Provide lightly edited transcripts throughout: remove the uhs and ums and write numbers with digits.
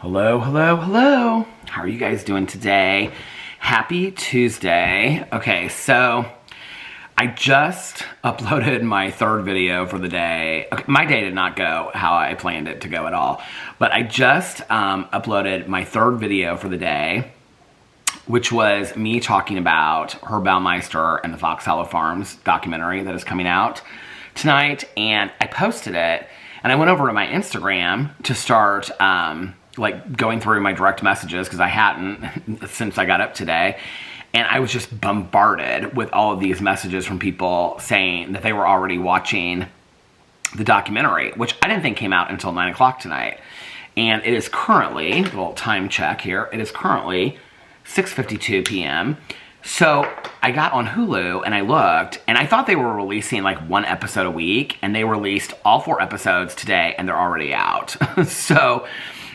Hello, hello, hello. How are you guys doing today? Happy Tuesday. Okay, so I just uploaded my third video for the day. Okay, my day did not go how I planned it to go at all, but I just uploaded my third video for the day, which was me talking about Herb Baumeister and the Fox Hollow Farms documentary that is coming out tonight, and I posted it, and I went over to my Instagram to start like going through my direct messages, because I hadn't since I got up today, and I was just bombarded with all of these messages from people saying that they were already watching the documentary, which I didn't think came out until 9 o'clock tonight. And it is currently, a little time check here, it is currently 6:52 p.m. So I got on Hulu and I looked, and I thought they were releasing like one episode a week, and they released all 4 episodes today, and they're already out.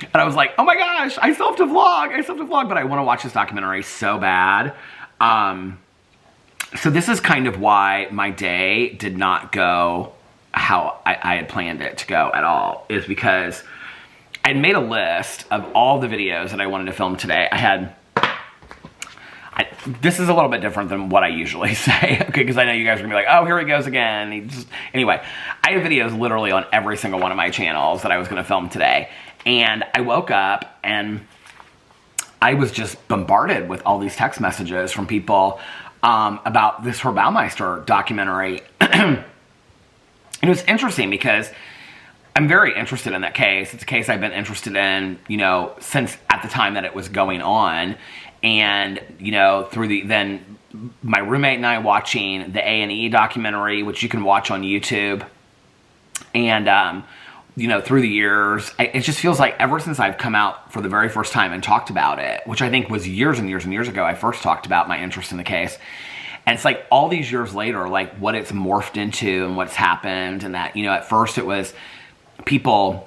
And I was like, oh my gosh, I still have to vlog, but I want to watch this documentary so bad. So this is kind of why my day did not go how I had planned it to go at all, is because I made a list of all the videos that I wanted to film today. This is a little bit different than what I usually say, okay, because I know you guys are going to be like, oh, here he goes again. Anyway, I have videos literally on every single one of my channels that I was going to film today. And I woke up and I was just bombarded with all these text messages from people about this Herb Baumeister documentary. And it was interesting because I'm very interested in that case. It's a case I've been interested in, you know, since at the time that it was going on. And, you know, then my roommate and I watching the A&E documentary, which you can watch on YouTube. And, you know, through the years, it just feels like ever since I've come out for the very first time and talked about it, which I think was years and years and years ago, I first talked about my interest in the case. And it's like all these years later, like what it's morphed into and what's happened, and that, you know, at first it was people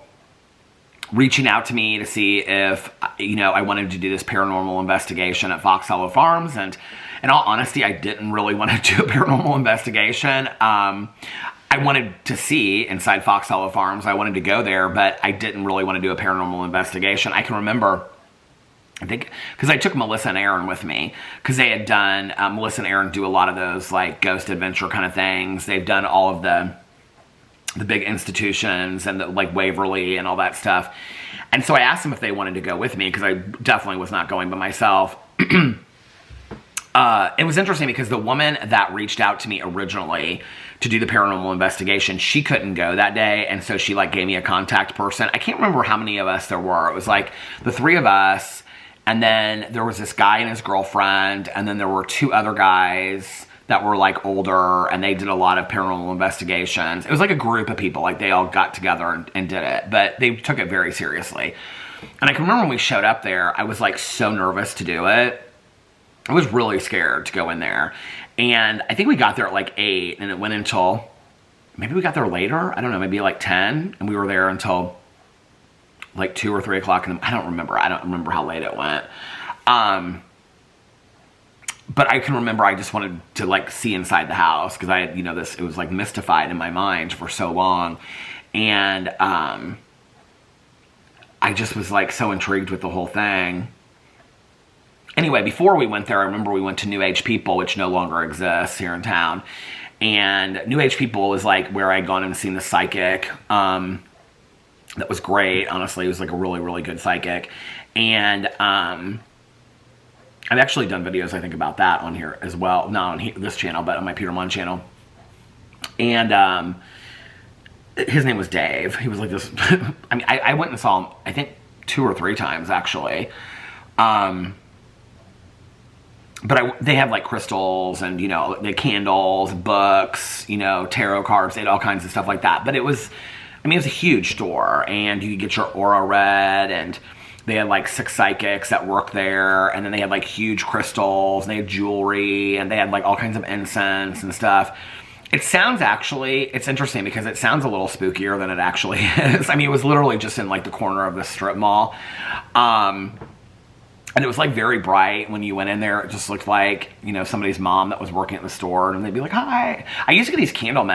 reaching out to me to see if, you know, I wanted to do this paranormal investigation at Fox Hollow Farms. And in all honesty, I didn't really want to do a paranormal investigation. I wanted to see inside Fox Hollow Farms. I wanted to go there, but I didn't really want to do a paranormal investigation. I can remember, I think, because I took Melissa and Aaron with me, because they had done, Melissa and Aaron do a lot of those like ghost adventure kind of things. They've done all of the big institutions and the, like Waverly and all that stuff. And so I asked them if they wanted to go with me, because I definitely was not going by myself. It was interesting because the woman that reached out to me originally to do the paranormal investigation, she couldn't go that day, and so she like gave me a contact person. I can't remember how many of us there were. It was like the 3 of us, and then there was this guy and his girlfriend, and then there were 2 other guys that were like older, and they did a lot of paranormal investigations. It was like a group of people, like they all got together and did it, but they took it very seriously. And I can remember when we showed up there, I was like so nervous to do it. I was really scared to go in there. And I think we got there at like 8, and it went until, maybe we got there later, I don't know, maybe like 10, and we were there until like 2 or 3 o'clock, and I don't remember how late it went. But I can remember I just wanted to like see inside the house, because I had, you know, it was like mystified in my mind for so long. And I just was like so intrigued with the whole thing. Anyway, before we went there, I remember we went to New Age People, which no longer exists here in town. And New Age People was like where I'd gone and seen the psychic. That was great. Honestly, it was like a really, really good psychic. And I've actually done videos, I think, about that on here as well. Not on this channel, but on my Peter Monn channel. And his name was Dave. He was like this. I mean, I went and saw him, I think, 2 or 3 times, actually. But they have like crystals and, you know, the candles, books, you know, tarot cards. They had all kinds of stuff like that. But it was, I mean, it was a huge store, and you could get your aura read, and they had like 6 psychics that worked there, and then they had like huge crystals, and they had jewelry, and they had like all kinds of incense and stuff. It sounds actually, it's interesting because it sounds a little spookier than it actually is. I mean, it was literally just in like the corner of the strip mall. And it was like very bright when you went in there. It just looked like, you know, somebody's mom that was working at the store, and they'd be like, hi. I used to get these candle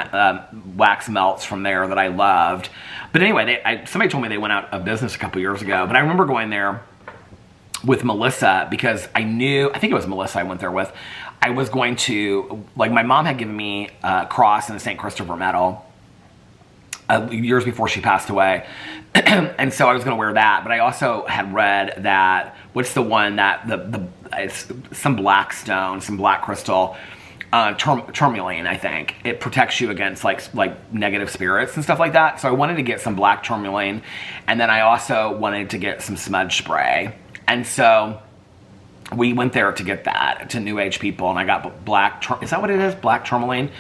wax melts from there that I loved. But anyway, somebody told me they went out of business a couple years ago. But I remember going there with Melissa because I think it was Melissa I went there with. I was going to, like, my mom had given me a cross and a St. Christopher medal years before she passed away. And so I was going to wear that, but I also had read that, what's the one that, it's some black stone, some black crystal, tourmaline, I think. It protects you against like negative spirits and stuff like that. So I wanted to get some black tourmaline, and then I also wanted to get some smudge spray. And so we went there to get that, to New Age people, and I got black, is that what it is? Black tourmaline?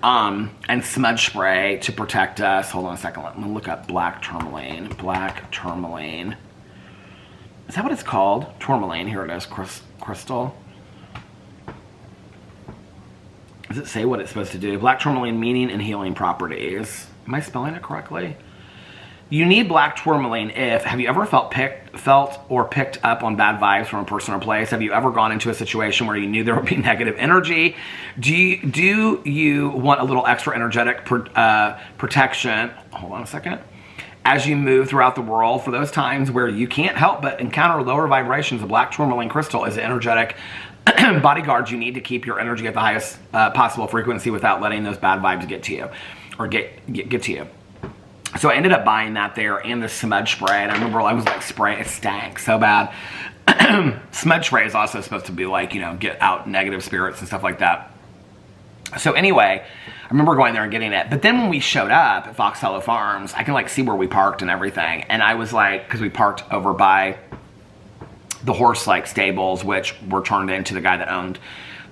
And smudge spray to protect us. Hold on a second. Let me look up black tourmaline. Black tourmaline. Is that what it's called? Tourmaline. Here it is. Crystal. Does it say what it's supposed to do? Black tourmaline, meaning and healing properties. Am I spelling it correctly? You need black tourmaline if, have you ever felt or picked up on bad vibes from a person or place? Have you ever gone into a situation where you knew there would be negative energy? Do you want a little extra energetic protection? Hold on a second. As you move throughout the world, for those times where you can't help but encounter lower vibrations, the black tourmaline crystal is an energetic bodyguard you need to keep your energy at the highest possible frequency without letting those bad vibes get to you, or get to you. So I ended up buying that there and the smudge spray. And I remember I was like spraying, it stank so bad. Smudge spray is also supposed to be like, you know, get out negative spirits and stuff like that. So anyway, I remember going there and getting it. But then when we showed up at Fox Hollow Farms, I can like see where we parked and everything. And I was like, because we parked over by the horse like stables, which were turned into the guy that owned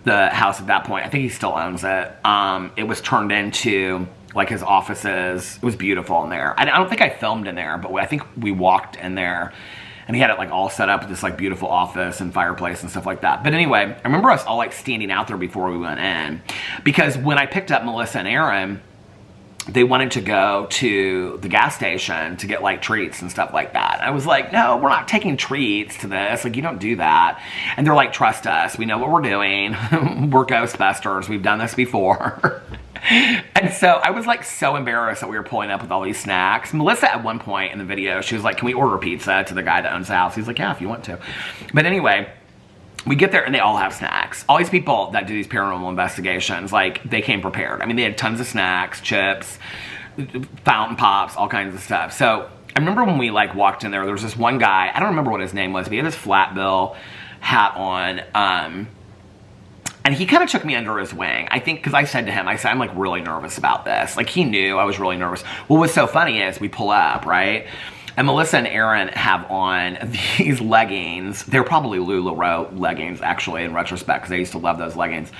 the house at that point. I think he still owns it. It was turned into like his offices. It was beautiful in there. I don't think I filmed in there, but I think we walked in there, and he had it like all set up with this like beautiful office and fireplace and stuff like that. But anyway, I remember us all like standing out there before we went in, because when I picked up Melissa and Aaron, they wanted to go to the gas station to get like treats and stuff like that. And I was like, no, we're not taking treats to this. Like, you don't do that. And they're like, trust us. We know what we're doing. We're Ghostbusters. We've done this before. And so I was like so embarrassed that we were pulling up with all these snacks. Melissa at one point in the video, she was like, can we order pizza to the guy that owns the house? He's like, yeah, if you want to. But anyway, we get there and they all have snacks. All these people that do these paranormal investigations, like, they came prepared. I mean, they had tons of snacks, chips, fountain pops, all kinds of stuff. So I remember when we like walked in there was this one guy, I don't remember what his name was, but he had this flat bill hat on, and he kind of took me under his wing. I think, because I said to him, I'm like really nervous about this. Like, he knew I was really nervous. Well, what's so funny is we pull up, right? And Melissa and Aaron have on these leggings. They're probably LuLaRoe leggings, actually, in retrospect, because I used to love those leggings.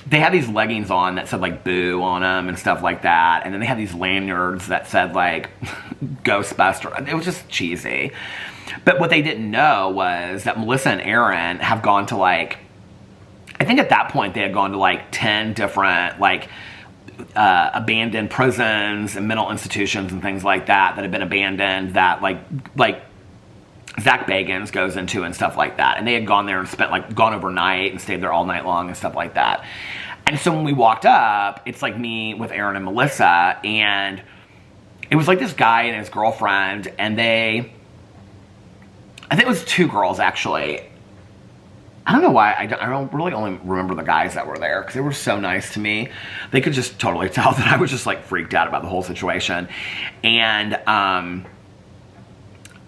They had these leggings on that said like boo on them and stuff like that. And then they had these lanyards that said like Ghostbuster. It was just cheesy. But what they didn't know was that Melissa and Aaron have gone to like, I think at that point they had gone to like 10 different like abandoned prisons and mental institutions and things like that had been abandoned, that like Zach Bagans goes into and stuff like that. And they had gone there and gone overnight and stayed there all night long and stuff like that. And so when we walked up, it's like me with Aaron and Melissa, and it was like this guy and his girlfriend, and I think it was two girls actually. I don't know why, I don't really only remember the guys that were there, because they were so nice to me. They could just totally tell that I was just like freaked out about the whole situation. And I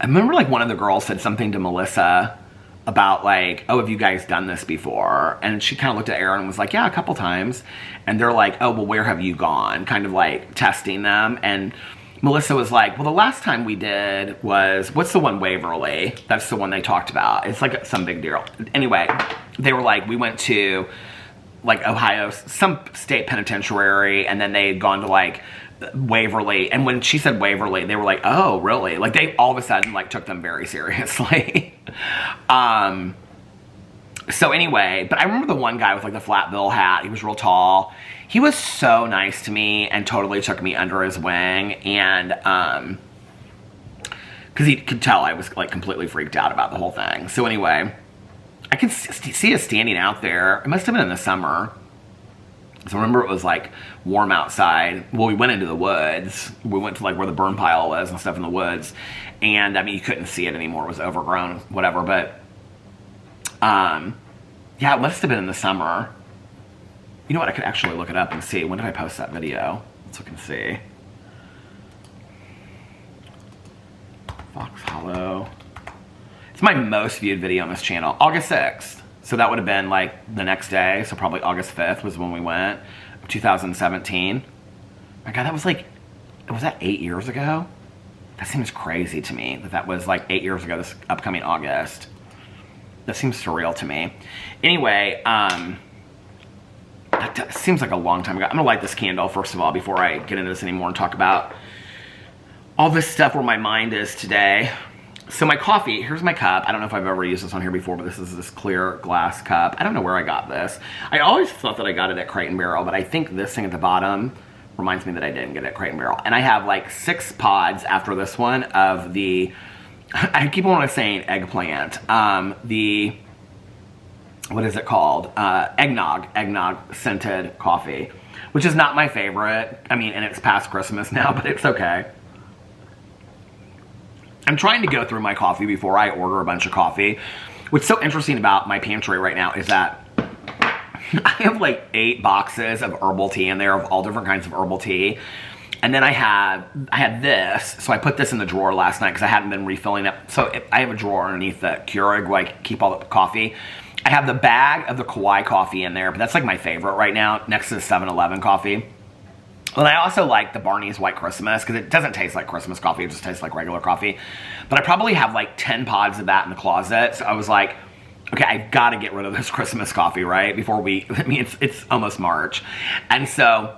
remember like one of the girls said something to Melissa about like, oh, have you guys done this before? And she kind of looked at Aaron and was like, yeah, a couple times. And they're like, oh, well, where have you gone? Kind of like testing them. And Melissa was like, well, the last time we did was, what's the one, Waverly? That's the one they talked about. It's like some big deal. Anyway, they were like, we went to like Ohio, some state penitentiary, and then they had gone to like Waverly. And when she said Waverly, they were like, oh, really? Like, they all of a sudden like took them very seriously. So anyway, but I remember the one guy with like the flat bill hat. He was real tall. He was so nice to me and totally took me under his wing. And because he could tell I was like completely freaked out about the whole thing. So anyway, I can see us standing out there. It must have been in the summer. So remember, it was like warm outside. Well, we went into the woods. We went to like where the burn pile was and stuff in the woods. And I mean, you couldn't see it anymore. It was overgrown, whatever. But yeah, it must have been in the summer. You know what? I could actually look it up and see. When did I post that video? Let's look and see. Fox Hollow. It's my most viewed video on this channel. August 6th. So that would have been like the next day. So probably August 5th was when we went. 2017. My God, that was like, was that 8 years ago? That seems crazy to me that was like 8 years ago, this upcoming August. That seems surreal to me. Anyway, that seems like a long time ago. I'm gonna light this candle first of all before I get into this anymore and talk about all this stuff where my mind is today. So my coffee, here's my cup. I don't know if I've ever used this on here before, but this is this clear glass cup. I don't know where I got this. I always thought that I got it at Crate & Barrel, but I think this thing at the bottom reminds me that I didn't get it at Crate & Barrel. And I have like 6 pods after this one of the, I keep on saying eggplant, what is it called? Eggnog scented coffee, which is not my favorite. I mean, and it's past Christmas now, but it's okay. I'm trying to go through my coffee before I order a bunch of coffee. What's so interesting about my pantry right now is that I have like 8 boxes of herbal tea in there, of all different kinds of herbal tea. And then I had this, so I put this in the drawer last night because I hadn't been refilling it. So I have a drawer underneath the Keurig where I keep all the coffee. I have the bag of the Kauai coffee in there, but that's like my favorite right now, next to the 7-Eleven coffee. And I also like the Barney's White Christmas because it doesn't taste like Christmas coffee. It just tastes like regular coffee. But I probably have like 10 pods of that in the closet. So I was like, okay, I've got to get rid of this Christmas coffee, right? Before I mean, it's almost March. And so,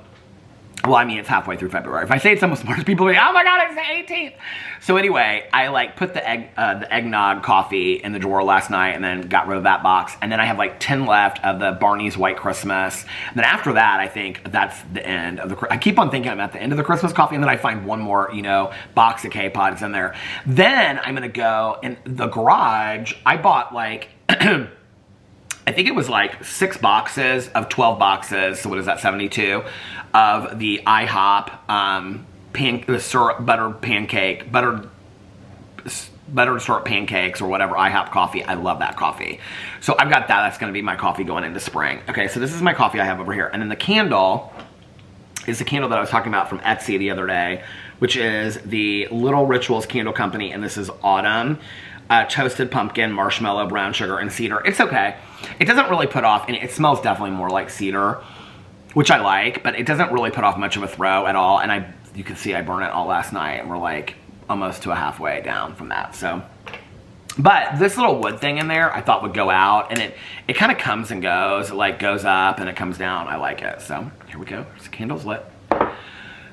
well, I mean, it's halfway through February. If I say it's almost March, people will be like, oh my God, it's the 18th. So anyway, I like put the eggnog coffee in the drawer last night and then got rid of that box. And then I have like 10 left of the Barney's White Christmas. And then after that, I think that's the end of the, I keep on thinking I'm at the end of the Christmas coffee, and then I find one more, you know, box of K-Pods in there. Then I'm going to go in the garage. I bought like, I think it was like 6 boxes of 12 boxes. So what is that, 72 of the IHOP the syrup buttered pancake, buttered syrup pancakes or whatever, IHOP coffee. I love that coffee. So I've got that. That's going to be my coffee going into spring. Okay, so this is my coffee I have over here. And then the candle is the candle that I was talking about from Etsy the other day, which is the Little Rituals Candle Company. And this is Autumn. Toasted pumpkin, marshmallow, brown sugar, and cedar. It's okay. It doesn't really put off, and it smells definitely more like cedar, which I like, but it doesn't really put off much of a throw at all. And you can see I burned it all last night, and we're like almost to a halfway down from that. So, but this little wood thing in there I thought would go out, and it kind of comes and goes. It like goes up and it comes down. I like it. So here we go. The candle's lit.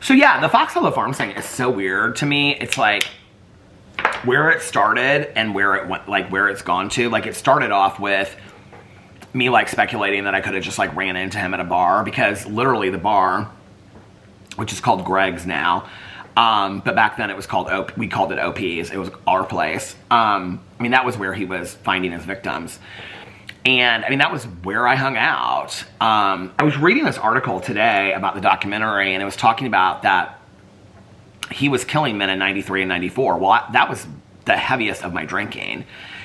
So yeah, the Fox Hollow Farms thing is so weird to me. It's like where it started and where it went, like where it's gone to. Like it started off with me like speculating that I could have just like ran into him at a bar, because literally the bar, which is called Greg's now, but back then it was called we called it OP's. It was our place. I mean, that was where he was finding his victims. And I mean, that was where I hung out. I was reading this article today about the documentary, and it was talking about that he was killing men in 93 and 94. Well, that was the heaviest of my drinking.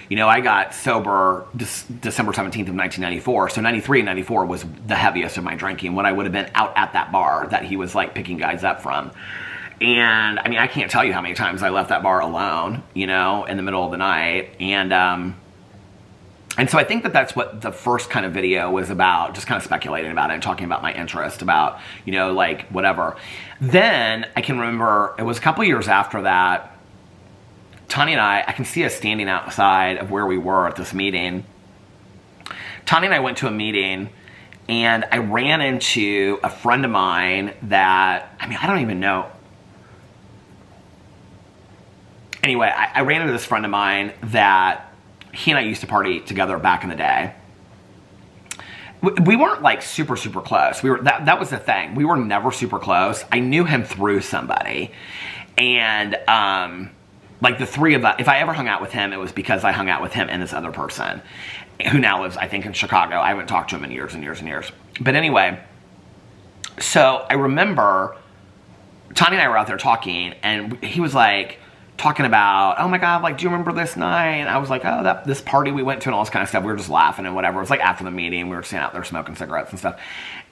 You know, I got sober December 17th of 1994. So 93 and 94 was the heaviest of my drinking, when I would have been out at that bar that he was like picking guys up from. And I mean, I can't tell you how many times I left that bar alone, you know, in the middle of the night. And so I think that that's what the first kind of video was about, just kind of speculating about it and talking about my interest about, you know, like whatever. Then I can remember it was a couple years after that, Tanya and I can see us standing outside of where we were at this meeting. Tanya and I went to a meeting, and I ran into a friend of mine that, I mean, I don't even know. Anyway, I ran into this friend of mine that he and I used to party together back in the day. We weren't like super, super close. That was the thing. We were never super close. I knew him through somebody. And, like the three of us, if I ever hung out with him, it was because I hung out with him and this other person who now lives, I think, in Chicago. I haven't talked to him in years and years and years. But anyway, so I remember Tanya and I were out there talking, and he was like talking about, oh my God, like, do you remember this night? And I was like, oh, this party we went to and all this kind of stuff. We were just laughing and whatever. It was like after the meeting, we were sitting out there smoking cigarettes and stuff.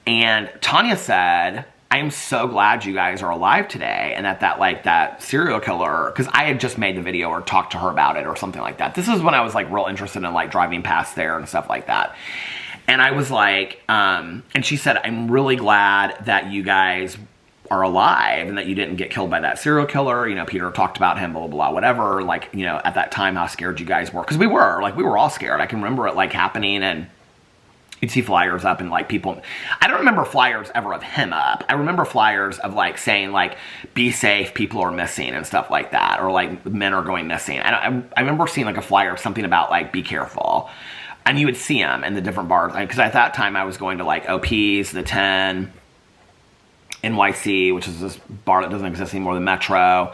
And Tanya said, I am so glad you guys are alive today, and that serial killer, because I had just made the video or talked to her about it or something like that. This is when I was like real interested in like driving past there and stuff like that. And I was like, and she said, I'm really glad that you guys are alive and that you didn't get killed by that serial killer. You know, Peter talked about him, blah, blah, blah, whatever. Like, you know, at that time, how scared you guys were. Because we were all scared. I can remember it like happening, and you'd see flyers up and like people, I don't remember flyers ever of him up. I remember flyers of like saying like, be safe, people are missing and stuff like that. Or like men are going missing. I remember seeing like a flyer of something about like, be careful. And you would see them in the different bars. Because at that time I was going to like OP's, the 10, NYC, which is this bar that doesn't exist anymore, the Metro.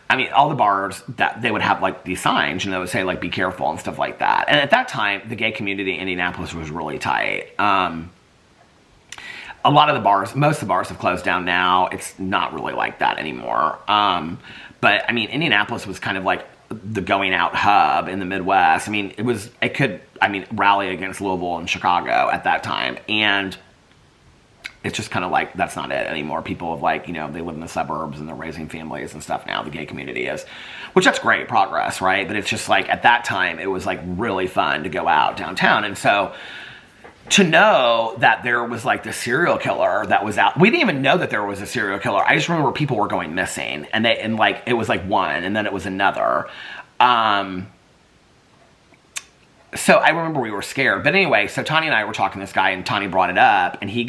I mean, all the bars that they would have like these signs, and they would say like, be careful and stuff like that. And at that time, the gay community in Indianapolis was really tight. A lot of the bars, most of the bars have closed down now. It's not really like that anymore. But I mean, Indianapolis was kind of like the going out hub in the Midwest. I mean, it could rally against Louisville and Chicago at that time. And it's just kind of like, that's not it anymore. People have like, you know, they live in the suburbs and they're raising families and stuff now, the gay community is. Which that's great progress, right? But it's just like, at that time, it was like really fun to go out downtown. And so, to know that there was like the serial killer that was out, we didn't even know that there was a serial killer. I just remember people were going missing, and like, it was like one, and then it was another. So I remember we were scared. But anyway, so Tanya and I were talking to this guy, and Tanya brought it up, and he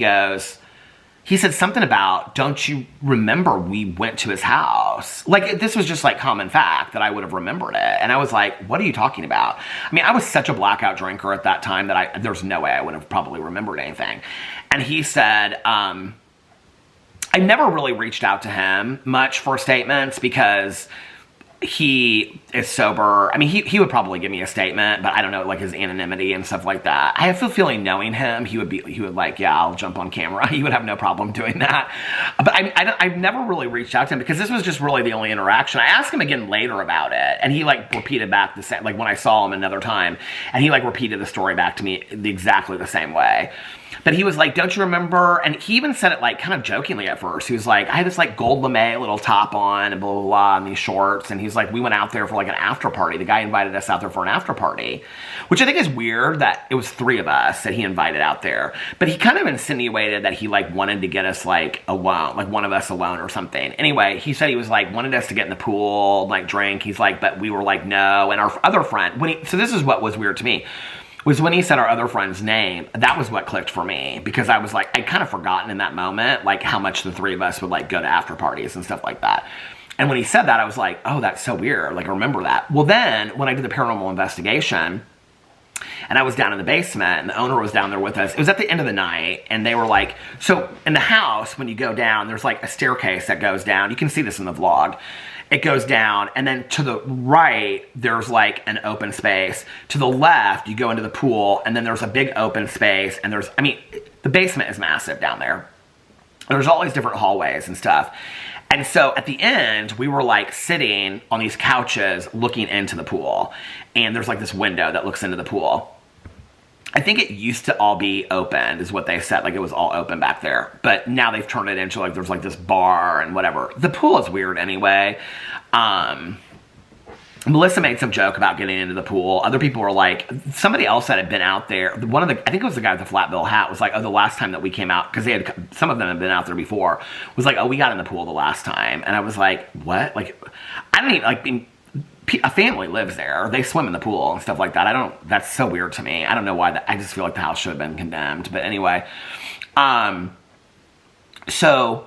said something about, don't you remember we went to his house? Like, this was just like common fact that I would have remembered it. And I was like, what are you talking about? I mean, I was such a blackout drinker at that time that there's no way I would have probably remembered anything. And he said, I never really reached out to him much for statements because he is sober. I mean, he would probably give me a statement, but I don't know, like his anonymity and stuff like that. I have a feeling knowing him, he would like, yeah, I'll jump on camera. He would have no problem doing that. But I've never really reached out to him because this was just really the only interaction. I asked him again later about it, and he like repeated back the same, like when I saw him another time, and he like repeated the story back to me exactly the same way. But he was like, don't you remember? And he even said it like kind of jokingly at first. He was like, I had this like gold lame little top on and blah, blah, blah, and these shorts. And he's like, we went out there for like an after party. The guy invited us out there for an after party, which I think is weird that it was three of us that he invited out there. But he kind of insinuated that he like wanted to get us like alone, like one of us alone or something. Anyway, he said he was like, wanted us to get in the pool, like drink. He's like, but we were like, no. And our other friend, so this is what was weird to me, was when he said our other friend's name, that was what clicked for me. Because I was like, I'd kind of forgotten in that moment, like how much the three of us would like go to after parties and stuff like that. And when he said that, I was like, oh, that's so weird. Like, I remember that. Well, then when I did the paranormal investigation, and I was down in the basement, and the owner was down there with us. It was at the end of the night, and they were like, so in the house, when you go down, there's like a staircase that goes down. You can see this in the vlog. It goes down, and then to the right, there's like an open space. To the left, you go into the pool, and then there's a big open space, and the basement is massive down there. There's all these different hallways and stuff. And so at the end, we were like sitting on these couches looking into the pool. And there's like this window that looks into the pool. I think it used to all be open, is what they said. Like, it was all open back there. But now they've turned it into, like, there's, like, this bar and whatever. The pool is weird anyway. Melissa made some joke about getting into the pool. Other people were like, somebody else that had been out there, I think it was the guy with the flat bill hat, was like, oh, the last time that we came out, because some of them had been out there before, was like, oh, we got in the pool the last time. And I was like, what? Like, I don't even, like, a family lives there. They swim in the pool and stuff like that. That's so weird to me. I don't know why. I just feel like the house should have been condemned. But anyway, so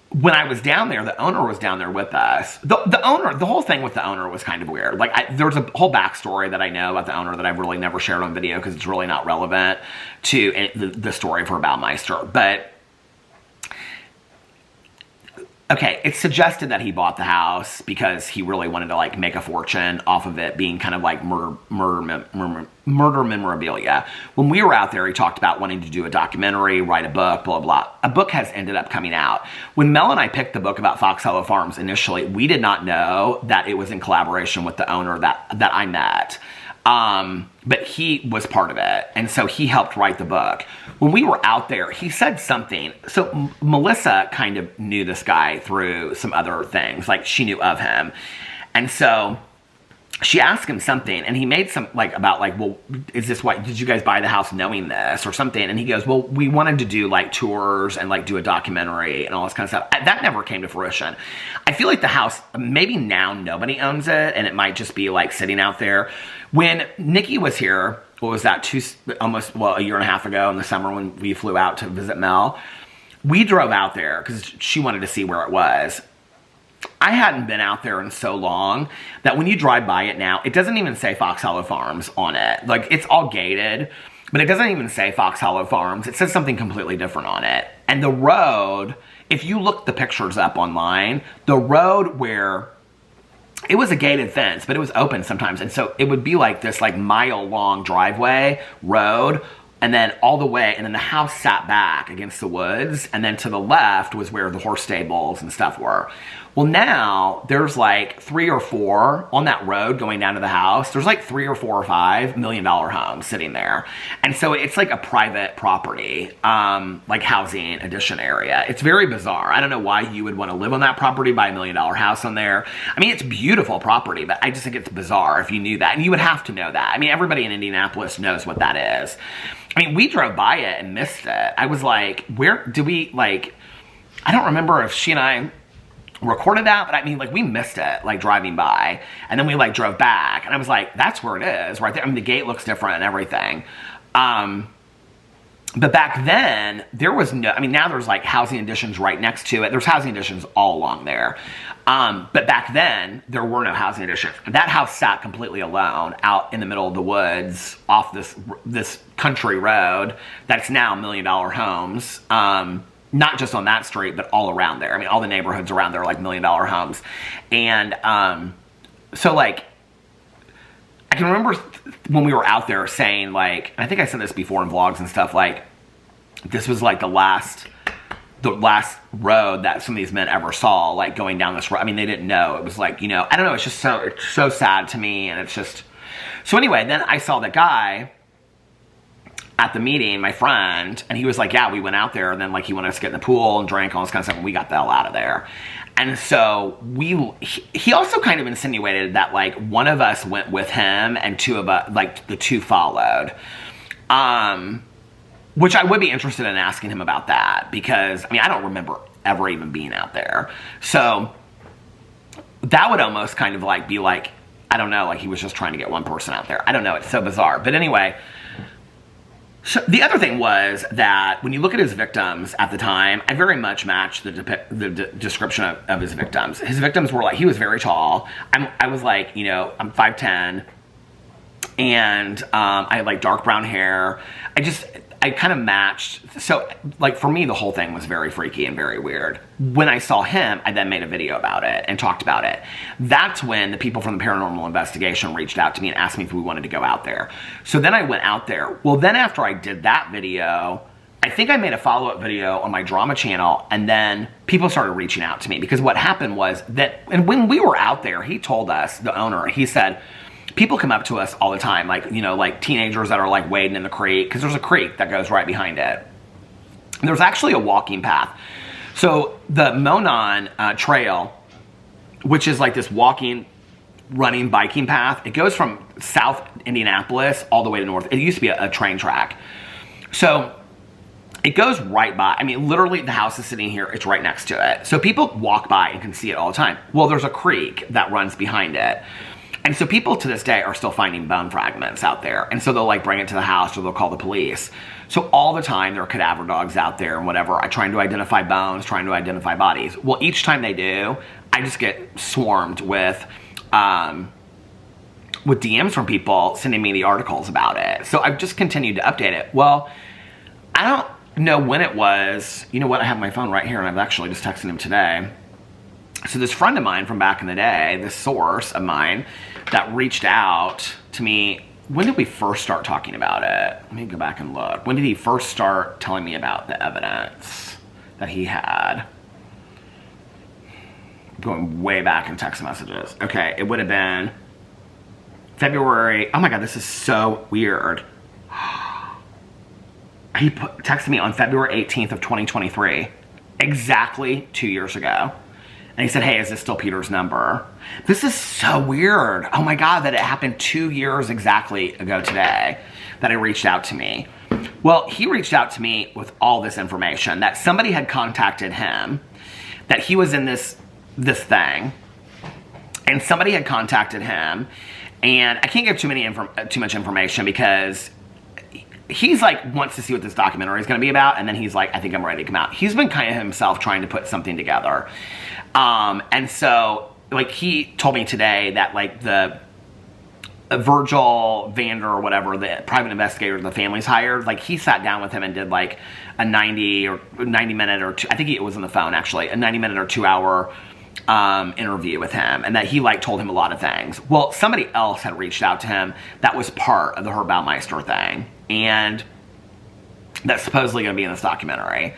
when I was down there, the owner was down there with us. The whole thing with the owner was kind of weird. Like, there's a whole backstory that I know about the owner that I've really never shared on video because it's really not relevant to the story for Baumeister. But Okay, it's suggested that he bought the house because he really wanted to like make a fortune off of it being kind of like murder memorabilia. When we were out there, he talked about wanting to do a documentary, write a book, blah, blah. A book has ended up coming out. When Mel and I picked the book about Fox Hollow Farms initially, we did not know that it was in collaboration with the owner that I met. But he was part of it, and so he helped write the book. When we were out there, he said something. So Melissa kind of knew this guy through some other things, like she knew of him. And so she asked him something, and he made some, like, about, like, well, is this why, did you guys buy the house knowing this or something? And he goes, well, we wanted to do, like, tours and, like, do a documentary and all this kind of stuff. That never came to fruition. I feel like the house, maybe now nobody owns it, and it might just be, like, sitting out there. When Nikki was here, what was that, a year and a half ago in the summer when we flew out to visit Mel, we drove out there because she wanted to see where it was. I hadn't been out there in so long that when you drive by it now, it doesn't even say Fox Hollow Farms on it. Like, it's all gated, but it doesn't even say Fox Hollow Farms. It says something completely different on it. And the road, if you look the pictures up online, the road where it was a gated fence, but it was open sometimes. And so it would be like this like mile-long driveway road, and then all the way, and then the house sat back against the woods, and then to the left was where the horse stables and stuff were. Well, now there's like 3 or 4 on that road going down to the house. There's like 3 or 4 or 5 $1 million homes sitting there. And so it's like a private property, like housing addition area. It's very bizarre. I don't know why you would want to live on that property, buy $1 million house on there. I mean, it's beautiful property, but I just think it's bizarre if you knew that. And you would have to know that. I mean, everybody in Indianapolis knows what that is. I mean, we drove by it and missed it. I was like, where do we, like, I don't remember if she and I recorded that, but I mean, like, we missed it, like, driving by. And then we, like, drove back. And I was like, that's where it is, right there. I mean, the gate looks different and everything. But back then, there was no, I mean, now there's, like, housing additions right next to it. There's housing additions all along there. But back then, there were no housing additions. That house sat completely alone out in the middle of the woods off this country road that's now $1 million homes. Not just on that street, but all around there. I mean, all the neighborhoods around there are like $1 million homes. And so, like, I can remember when we were out there saying, like, and I think I said this before in vlogs and stuff, like, this was like the last road that some of these men ever saw, like, going down this road. I mean, they didn't know. It was like, you know, I don't know, it's just it's so sad to me, and it's just, so anyway, then I saw the guy at the meeting, my friend, and he was like, yeah, we went out there, and then, like, he wanted us to get in the pool and drink, all this kind of stuff, and we got the hell out of there. And so he also kind of insinuated that, like, one of us went with him, and 2 of us, like, the 2 followed. Which I would be interested in asking him about that, because, I mean, I don't remember ever even being out there. So that would almost kind of, like, be like, I don't know, like, he was just trying to get one person out there. I don't know, it's so bizarre. But anyway, so the other thing was that when you look at his victims at the time, I very much matched the description of his victims. His victims were like, he was very tall. I was like, you know, I'm 5'10", and I had like dark brown hair. I kind of matched. So, like, for me, the whole thing was very freaky and very weird. When I saw him, I then made a video about it and talked about it. That's when the people from the Paranormal Investigation reached out to me and asked me if we wanted to go out there. So then I went out there. Well, then after I did that video, I think I made a follow-up video on my drama channel, and then people started reaching out to me, because what happened was that, and when we were out there, he told us, the owner, he said, people come up to us all the time, like, you know, like teenagers that are like wading in the creek, because there's a creek that goes right behind it. And there's actually a walking path. So the Monn trail, which is like this walking, running, biking path, it goes from South Indianapolis all the way to north. It used to be a train track. So it goes right by. I mean, literally, the house is sitting here. It's right next to it. So people walk by and can see it all the time. Well, there's a creek that runs behind it. And so people to this day are still finding bone fragments out there. And so they'll, like, bring it to the house, or they'll call the police. So all the time there are cadaver dogs out there and whatever, trying to identify bones, trying to identify bodies. Well, each time they do, I just get swarmed with DMs from people sending me the articles about it. So I've just continued to update it. Well, I don't know when it was. You know what? I have my phone right here, and I've actually just texted him today. So this friend of mine from back in the day, this source of mine that reached out to me, when did we first start talking about it? Let me go back and look. When did he first start telling me about the evidence that he had? Going way back in text messages. Okay, it would have been February. Oh my God, this is so weird. He texted me on February 18th of 2023, exactly 2 years ago. And he said, hey, is this still Peter's number? This is so weird. Oh my God, that it happened 2 years exactly ago today that he reached out to me. Well, he reached out to me with all this information that somebody had contacted him, that he was in this thing, and somebody had contacted him, and I can't give too much information because he's like wants to see what this documentary is going to be about, and then he's like, I think I'm ready to come out. He's been kind of himself trying to put something together, and so like he told me today that like the Virgil Vander or whatever, the private investigator the family's hired, like he sat down with him and did like a 90 minute or two, I think it was on the phone actually, a 90 minute or 2 hour interview with him, and that he like told him a lot of things. Well, somebody else had reached out to him that was part of the Herb Baumeister thing, and that's supposedly going to be in this documentary.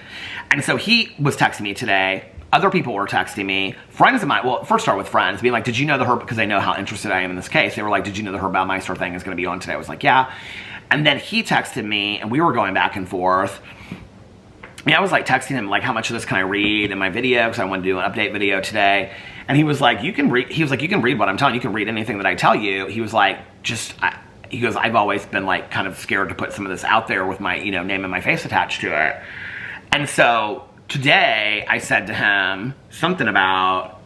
And so he was texting me today. Other people were texting me. Friends of mine, well, first start with friends, being like, did you know the Herb, because they know how interested I am in this case. They were like, did you know the Herb Baumeister thing is going to be on today? I was like, yeah. And then he texted me, and we were going back and forth. I was like texting him, like, how much of this can I read in my video? Because I wanted to do an update video today. And he was like, you can read. He was like, you can read what I'm telling you. You can read anything that I tell you. He was like, he goes, I've always been like kind of scared to put some of this out there with my, name and my face attached to it. And so today I said to him something about,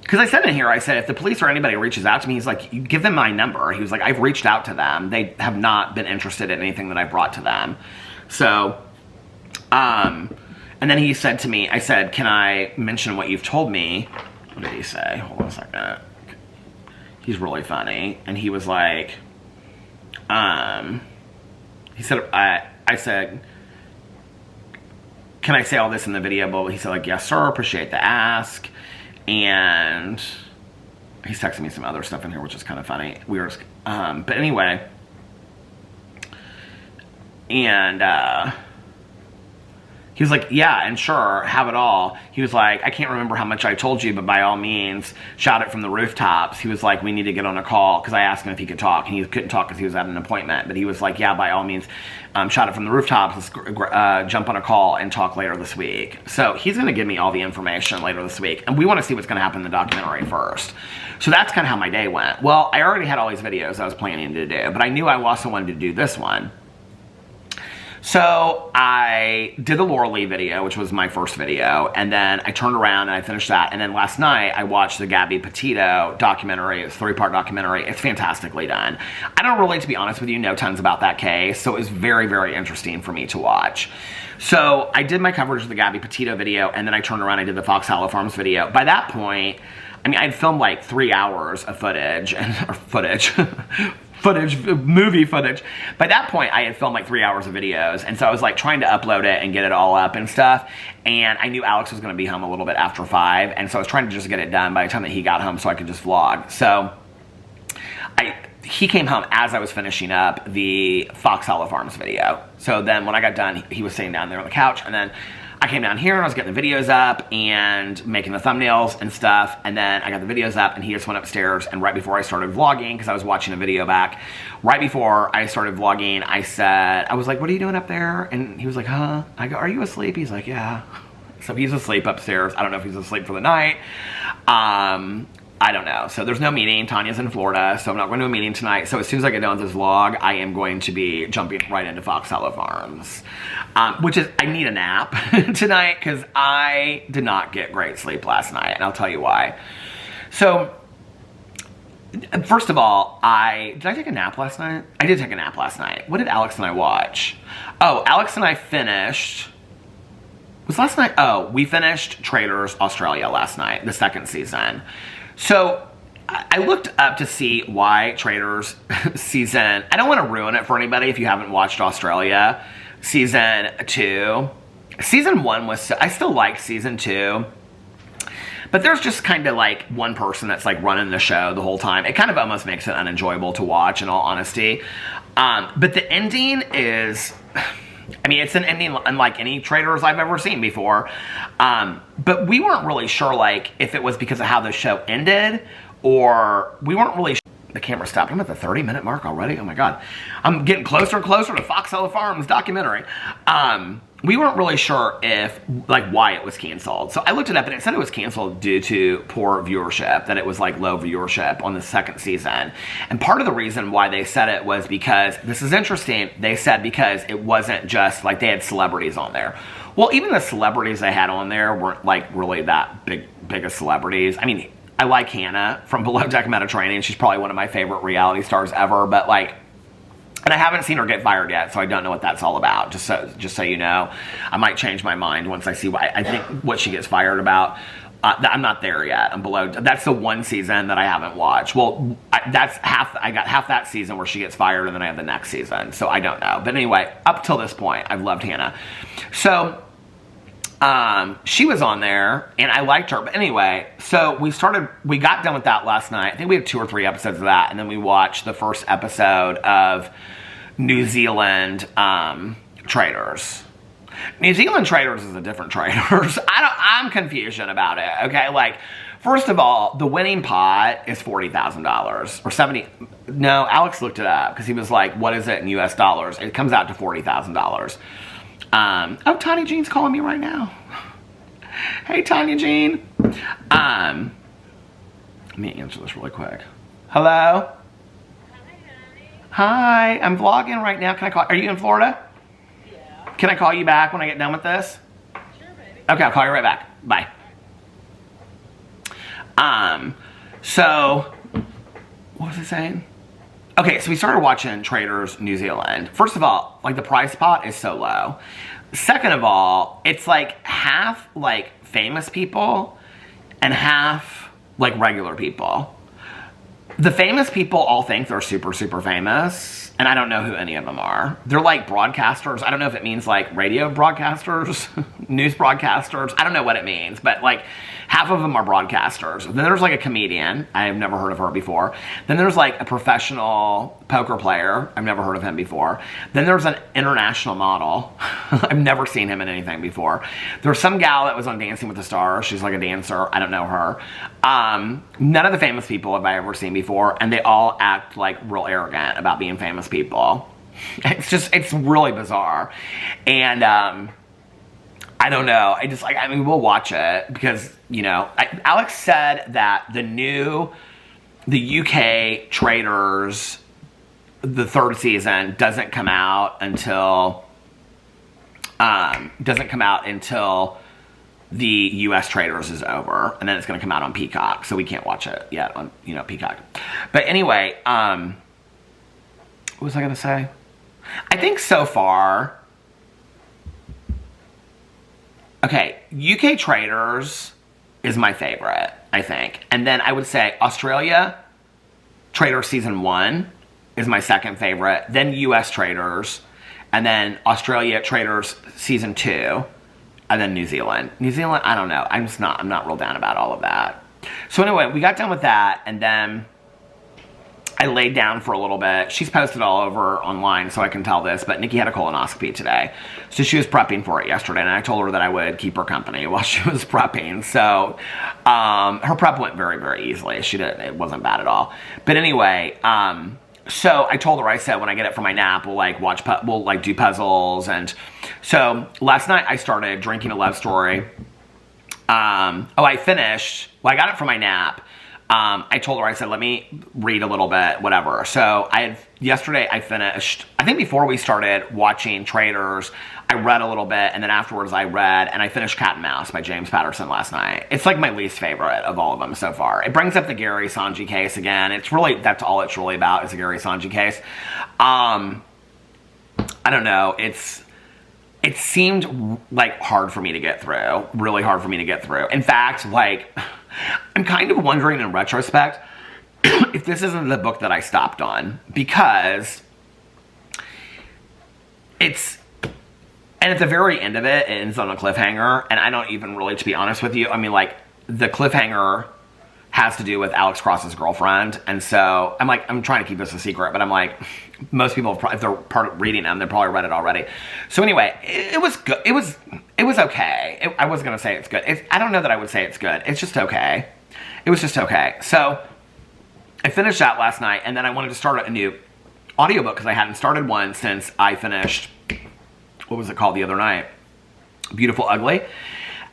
because I said in here, I said, if the police or anybody reaches out to me, he's like, you give them my number. He was like, I've reached out to them. They have not been interested in anything that I brought to them. So, and then he said to me, I said, can I mention what you've told me? What did he say? Hold on a second. He's really funny. And he was like, he said, I said, can I say all this in the video? But he said like, yes, sir, appreciate the ask. And he's texting me some other stuff in here, which is kind of funny. Weird. But anyway, and, he was like, yeah, and sure, have it all. He was like, I can't remember how much I told you, but by all means, shout it from the rooftops. He was like, we need to get on a call, because I asked him if he could talk, and he couldn't talk because he was at an appointment. But he was like, yeah, by all means, shout it from the rooftops. Let's jump on a call and talk later this week. So he's going to give me all the information later this week, and we want to see what's going to happen in the documentary first. So that's kind of how my day went. Well, I already had all these videos I was planning to do, but I knew I also wanted to do this one. So I did the Laura Lee video, which was my first video, and then I turned around and I finished that. And then last night I watched the Gabby Petito documentary. It's a 3-part documentary. It's fantastically done. I don't really, to be honest with you, know tons about that case, so it was very, very interesting for me to watch. So I did my coverage of the Gabby Petito video, and then I turned around and I did the Fox Hollow Farms video. By that point, I mean, I'd filmed like 3 hours of footage, movie footage. By that point, I had filmed like 3 hours of videos, and so I was like trying to upload it and get it all up and stuff, and I knew Alex was going to be home a little bit after 5, and so I was trying to just get it done by the time that he got home so I could just vlog. So he came home as I was finishing up the Fox Hollow Farms video. So then when I got done, he was sitting down there on the couch, and then I came down here and I was getting the videos up and making the thumbnails and stuff, and then I got the videos up and he just went upstairs, and right before I started vlogging, because I was watching a video back, right before I started vlogging, I was like, what are you doing up there? And he was like, huh? I go, are you asleep? He's like, yeah. So he's asleep upstairs. I don't know if he's asleep for the night. I don't know. So there's no meeting. Tanya's in Florida, so I'm not going to a meeting tonight. So as soon as I get done with this vlog, I am going to be jumping right into Fox Hollow Farms. Which is, I need a nap tonight because I did not get great sleep last night, and I'll tell you why. So, first of all, did I take a nap last night? I did take a nap last night. What did Alex and I watch? Oh, Alex and I finished... Was last night? Oh, we finished Traitors Australia last night, the 2nd season. So, I looked up to see why Traitors season... I don't want to ruin it for anybody if you haven't watched Australia. Season 2. Season 1 was... I still liked Season 2. But there's just kind of like one person that's like running the show the whole time. It kind of almost makes it unenjoyable to watch, in all honesty. But the ending is, I mean, it's an ending unlike any Traitors I've ever seen before. But we weren't really sure, like, if it was because of how the show ended, or we weren't really sure. The camera stopped. I'm at the 30-minute mark already. Oh my God. I'm getting closer and closer to Foxhole Farms documentary. We weren't really sure if, like, why it was canceled. So I looked it up and it said it was canceled due to poor viewership, that it was like low viewership on the second season. And part of the reason why they said it was because, this is interesting, they said because it wasn't just like they had celebrities on there. Well, even the celebrities they had on there weren't like really that big of celebrities. I mean, I like Hannah from Below Deck Mediterranean. She's probably one of my favorite reality stars ever, but like, and I haven't seen her get fired yet, so I don't know what that's all about. Just so you know, I might change my mind once I see why. I think what she gets fired about. I'm not there yet. I'm below. That's the one season that I haven't watched. Well, that's half. I got half that season where she gets fired, and then I have the next season. So I don't know. But anyway, up till this point, I've loved Hannah. So she was on there, and I liked her. But anyway, so we got done with that last night. I think we had 2 or 3 episodes of that, and then we watched the first episode of New Zealand Traitors. New Zealand Traitors is a different Traitors. I'm confusion about it, okay? Like, first of all, the winning pot is $40,000 or 70. No, Alex looked it up because he was like, what is it in US dollars? It comes out to $40,000. Oh, Tanya Jean's calling me right now. Hey, Tanya Jean. Let me answer this really quick. Hello? Hi, I'm vlogging right now. Can I call? Are you in Florida? Yeah. Can I call you back when I get done with this? Sure, baby. Okay, I'll call you right back. Bye. So, what was I saying? Okay, so we started watching Traitors New Zealand. First of all, like, the price pot is so low. Second of all, it's like half like famous people and half like regular people. The famous people all think they're super, super famous, and I don't know who any of them are. They're like broadcasters. I don't know if it means like radio broadcasters, news broadcasters. I don't know what it means, but like half of them are broadcasters. Then there's like a comedian. I have never heard of her before. Then there's like a professional poker player. I've never heard of him before. Then there's an international model. I've never seen him in anything before. There's some gal that was on Dancing with the Stars. She's like a dancer. I don't know her. None of the famous people have I ever seen before, and they all act like real arrogant about being famous people. It's really bizarre. And I don't know. I mean, we'll watch it because, you know, Alex said that the UK Traitors, the 3rd season, doesn't come out until the US Traitors is over, and then it's going to come out on Peacock, so we can't watch it yet on, you know, Peacock. But anyway, what was I going to say? I think so far, okay, UK Traitors is my favorite, I think. And then I would say Australia Traitors Season 1 is my second favorite. Then US Traitors. And then Australia Traitors Season 2. And then New Zealand. New Zealand, I don't know. I'm not real down about all of that. So anyway, we got done with that. And then I laid down for a little bit. She's posted all over online, so I can tell this, but Nikki had a colonoscopy today. So she was prepping for it yesterday, and I told her that I would keep her company while she was prepping. So her prep went very, very easily. It wasn't bad at all. But anyway, so I told her, I said, when I get it from my nap, we'll do puzzles. And so last night I started Drinking a Love Story. I finished. Well, I got it from my nap. I told her, I said, let me read a little bit, whatever. So yesterday I finished, I think before we started watching Traitors, I read a little bit, and then afterwards I read, and I finished Cat and Mouse by James Patterson last night. It's like my least favorite of all of them so far. It brings up the Gary Sanji case again. That's all it's really about, is the Gary Sanji case. I don't know, it seemed like hard for me to get through, really hard for me to get through. In fact, like, I'm kind of wondering in retrospect if this isn't the book that I stopped on, because and at the very end of it, it ends on a cliffhanger, and I don't even really, to be honest with you, I mean, like, the cliffhanger has to do with Alex Cross's girlfriend. And so I'm like, I'm trying to keep this a secret, but I'm like, most people, if they're part of reading them, they've probably read it already. So anyway, it was good. It was okay. I was going to say it's good. I don't know that I would say it's good. It's just okay. It was just okay. So I finished that last night, and then I wanted to start a new audiobook because I hadn't started one since I finished, what was it called the other night? Beautiful Ugly.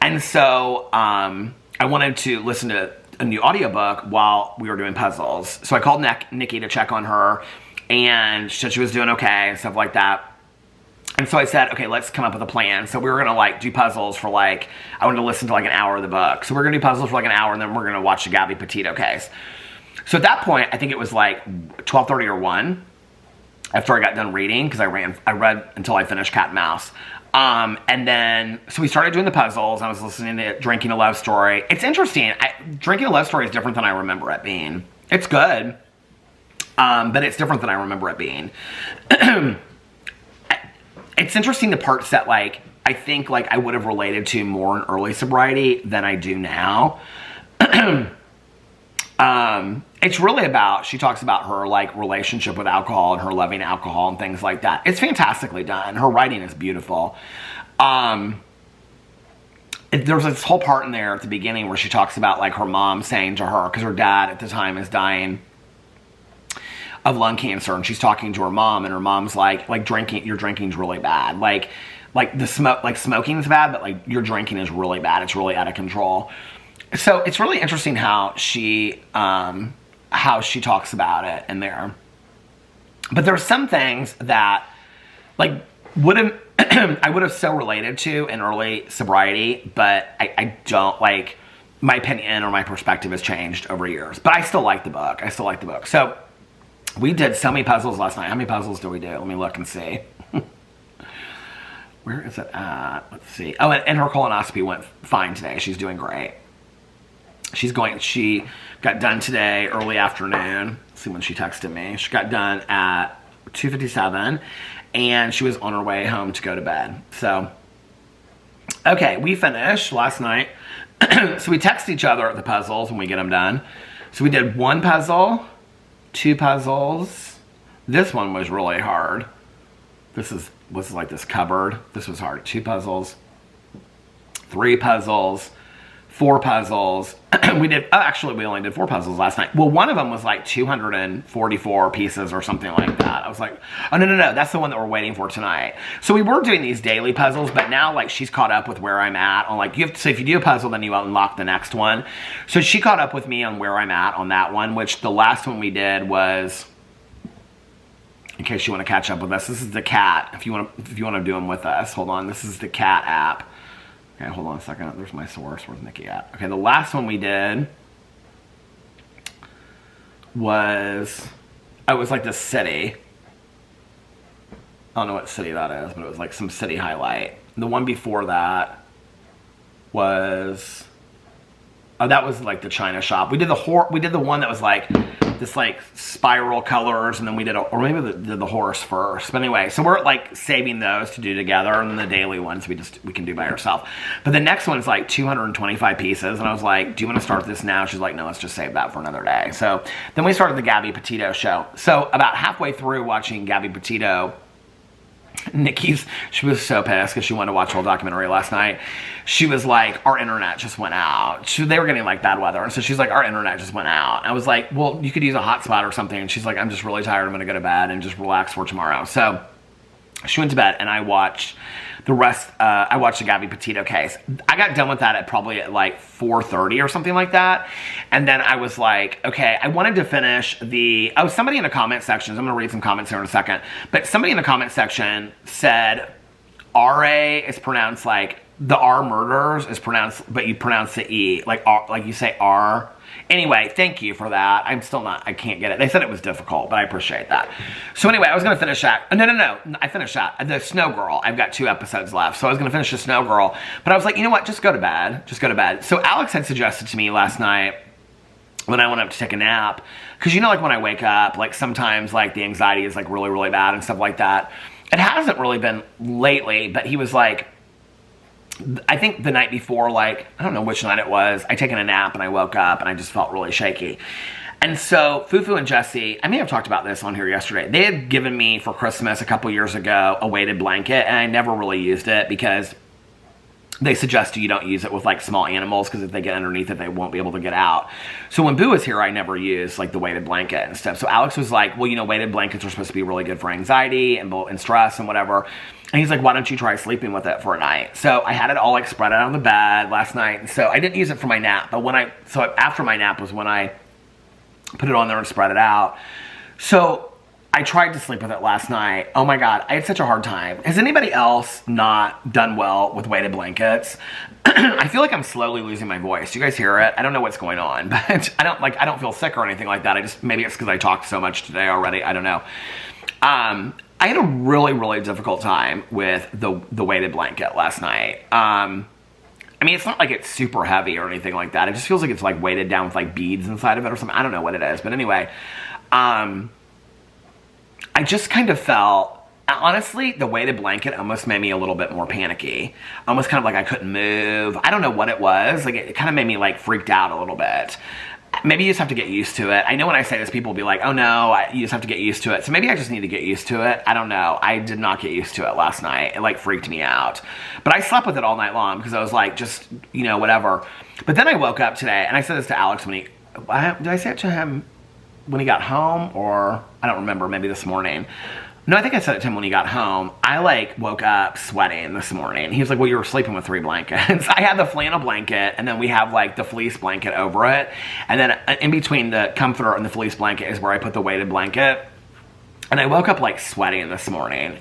And so I wanted to listen to a new audiobook while we were doing puzzles. So I called Nikki to check on her, and she said she was doing okay and stuff like that. And so I said, okay, let's come up with a plan. So we were gonna like do puzzles for like, I wanted to listen to like an hour of the book. So we're gonna do puzzles for like an hour, and then we're gonna watch the Gabby Petito case. So at that point, I think it was like 12:30 or 1 after I got done reading, because I read until I finished Cat and Mouse. And then, so we started doing the puzzles. I was listening to Drinking a Love Story. It's interesting. Drinking a Love Story is different than I remember it being. It's good, but it's different than I remember it being. It's interesting the parts that, like, I think, like, I would have related to more in early sobriety than I do now. It's really about, she talks about her, like, relationship with alcohol and her loving alcohol and things like that. It's fantastically done. Her writing is beautiful. There's this whole part in there at the beginning where she talks about, like, her mom saying to her, because her dad at the time is dying of lung cancer, and she's talking to her mom, and her mom's like drinking, your drinking's really bad. Like the smoke, like smoking is bad, but like your drinking is really bad. It's really out of control. So it's really interesting how she talks about it in there. But there are some things that like I would have so related to in early sobriety, but I don't, like, my opinion or my perspective has changed over years. But I still like the book. So we did so many puzzles last night. How many puzzles did we do? Let me look and see. Where is it at? Let's see. Oh, and her colonoscopy went fine today. She's doing great. She got done today, early afternoon. Let's see when she texted me. She got done at 2:57, and she was on her way home to go to bed. So, okay, we finished last night. So we text each other at the puzzles when we get them done. So we did one puzzle, 2 puzzles. This one was really hard. This was like this cupboard. This was hard. 2 puzzles, 3 puzzles, 4 puzzles. Actually, we only did 4 puzzles last night. Well, one of them was like 244 pieces or something like that. I was like, oh, no, that's the one that we're waiting for tonight. So we were doing these daily puzzles, but now, like, she's caught up with where I'm at on, like, so if you do a puzzle, then you unlock the next one. So she caught up with me on where I'm at on that one, which the last one we did was, in case you want to catch up with us, this is the cat. If you want to do them with us, hold on. This is the cat app. Okay, hold on a second. There's my source. Where's Nikki at? Okay, the last one we did was, it was like this city. I don't know what city that is, but it was like some city highlight. The one before that was, oh, that was like the China shop. We did the one that was like this like spiral colors, and then we did, or maybe the horse first. But anyway, so we're like saving those to do together, and then the daily ones we can do by ourselves. But the next one is like 225 pieces, and I was like, do you want to start this now? She's like, no, let's just save that for another day. So then we started the Gabby Petito show. So about halfway through watching Gabby Petito, she was so pissed because she wanted to watch the whole documentary last night. She was like, our internet just went out. They were getting like bad weather, and so she's like, our internet just went out. I was like, well, you could use a hotspot or something. And she's like, I'm just really tired. I'm going to go to bed and just relax for tomorrow. So she went to bed, and I watched the rest. I watched the Gabby Petito case. I got done with that at probably at like 4:30 or something like that. And then I was like, okay, I wanted to finish somebody in the comment section, I'm going to read some comments here in a second, but somebody in the comment section said RA is pronounced like, the R murders is pronounced, but you pronounce the E, like R, like you say R. Anyway, thank you for that. I can't get it. They said it was difficult, but I appreciate that. So anyway, I was going to finish that. No. I finished that. The Snow Girl. I've got 2 episodes left. So I was going to finish the Snow Girl. But I was like, you know what? Just go to bed. Just go to bed. So Alex had suggested to me last night when I went up to take a nap, because you know, like when I wake up, like sometimes like the anxiety is like really, really bad and stuff like that. It hasn't really been lately, but he was like, I think the night before, like, I don't know which night it was, I'd taken a nap and I woke up and I just felt really shaky. And so Fufu and Jesse, I may have talked about this on here yesterday. They had given me for Christmas a couple years ago a weighted blanket, and I never really used it because they suggest you don't use it with like small animals because if they get underneath it, they won't be able to get out. So when Boo was here, I never used like the weighted blanket and stuff. So Alex was like, well, you know, weighted blankets are supposed to be really good for anxiety and stress and whatever. And he's like, why don't you try sleeping with it for a night? So I had it all like spread out on the bed last night. And so I didn't use it for my nap, but after my nap was when I put it on there and spread it out. So I tried to sleep with it last night. Oh my God, I had such a hard time. Has anybody else not done well with weighted blankets? I feel like I'm slowly losing my voice. Do you guys hear it? I don't know what's going on, but I don't feel sick or anything like that. Maybe it's because I talked so much today already. I don't know. I had a really, really difficult time with the weighted blanket last night. I mean, it's not like it's super heavy or anything like that. It just feels like it's like weighted down with like beads inside of it or something. I don't know what it is, but anyway, I just kind of felt, honestly, the weighted blanket almost made me a little bit more panicky. Almost kind of like I couldn't move. I don't know what it was. Like it kind of made me like freaked out a little bit. Maybe you just have to get used to it. I know when I say this, people will be like, oh no, you just have to get used to it. So maybe I just need to get used to it. I don't know. I did not get used to it last night. It like freaked me out. But I slept with it all night long because I was like, just, you know, whatever. But then I woke up today and I said this to Alex did I say it to him when he got home, or I don't remember, maybe this morning. No, I think I said it to him when he got home. I like woke up sweating this morning. He was like, well, you were sleeping with 3 blankets. I had the flannel blanket, and then we have like the fleece blanket over it. And then in between the comforter and the fleece blanket is where I put the weighted blanket. And I woke up like sweating this morning.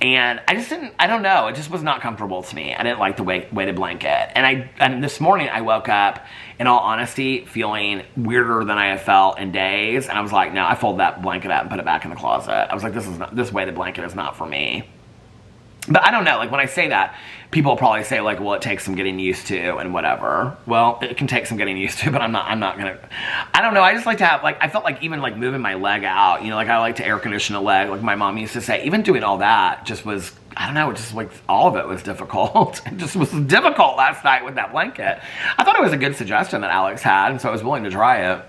And I don't know, it just was not comfortable to me. I didn't like the weighted blanket. And this morning I woke up, in all honesty, feeling weirder than I have felt in days. And I was like, no, I fold that blanket up and put it back in the closet. I was like, this weighted blanket is not for me. But I don't know, like when I say that, people will probably say like, well, it takes some getting used to and whatever. Well, it can take some getting used to, but I'm not gonna, I don't know, I just like to have, like, I felt like even like moving my leg out, you know, like I like to air condition a leg, like my mom used to say. Even doing all that just was, I don't know, it just like, all of it was difficult. It just was difficult last night with that blanket. I thought it was a good suggestion that Alex had, and so I was willing to try it.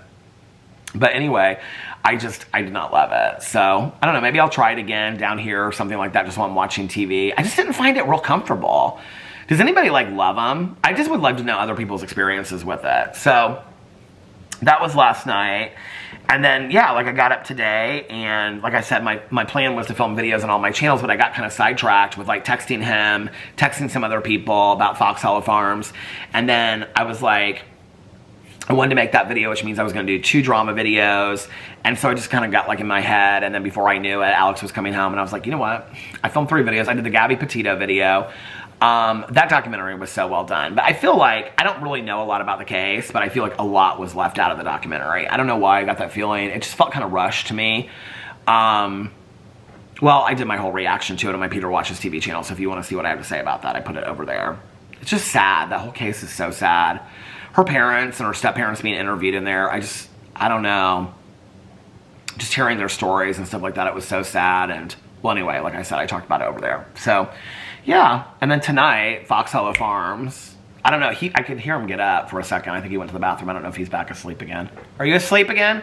But anyway, I did not love it. So, I don't know, maybe I'll try it again down here or something like that just while I'm watching TV. I just didn't find it real comfortable. Does anybody like love them? I just would love to know other people's experiences with it. So, that was last night. And then, yeah, like I got up today and like I said, my plan was to film videos on all my channels, but I got kind of sidetracked with like texting him, texting some other people about Fox Hollow Farms. And then I was like, I wanted to make that video, which means I was going to do 2 drama videos. And so I just kind of got like in my head. And then before I knew it, Alex was coming home and I was like, you know what? I filmed 3 videos. I did the Gabby Petito video. That documentary was so well done. But I feel like, I don't really know a lot about the case, but I feel like a lot was left out of the documentary. I don't know why I got that feeling. It just felt kind of rushed to me. Well, I did my whole reaction to it on my Peter Watches TV channel. So if you want to see what I have to say about that, I put it over there. It's just sad. That whole case is so sad. Her parents and her step-parents being interviewed in there, I don't know. Just hearing their stories and stuff like that, it was so sad. And, well, anyway, like I said, I talked about it over there. So, yeah. And then tonight, Fox Hollow Farms. I don't know. I could hear him get up for a second. I think he went to the bathroom. I don't know if he's back asleep again. Are you asleep again?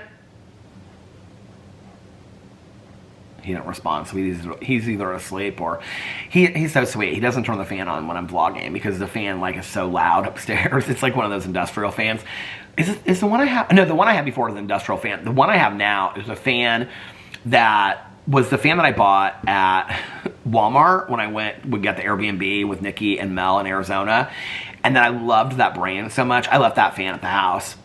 He didn't respond, so he's either asleep or he's so sweet. He doesn't turn the fan on when I'm vlogging because the fan like is so loud upstairs. It's like one of those industrial fans. Is the one I have? No, the one I had before was an industrial fan. The one I have now is a fan that was the fan that I bought at Walmart when I would get the Airbnb with Nikki and Mel in Arizona, and then I loved that brand so much. I left that fan at the house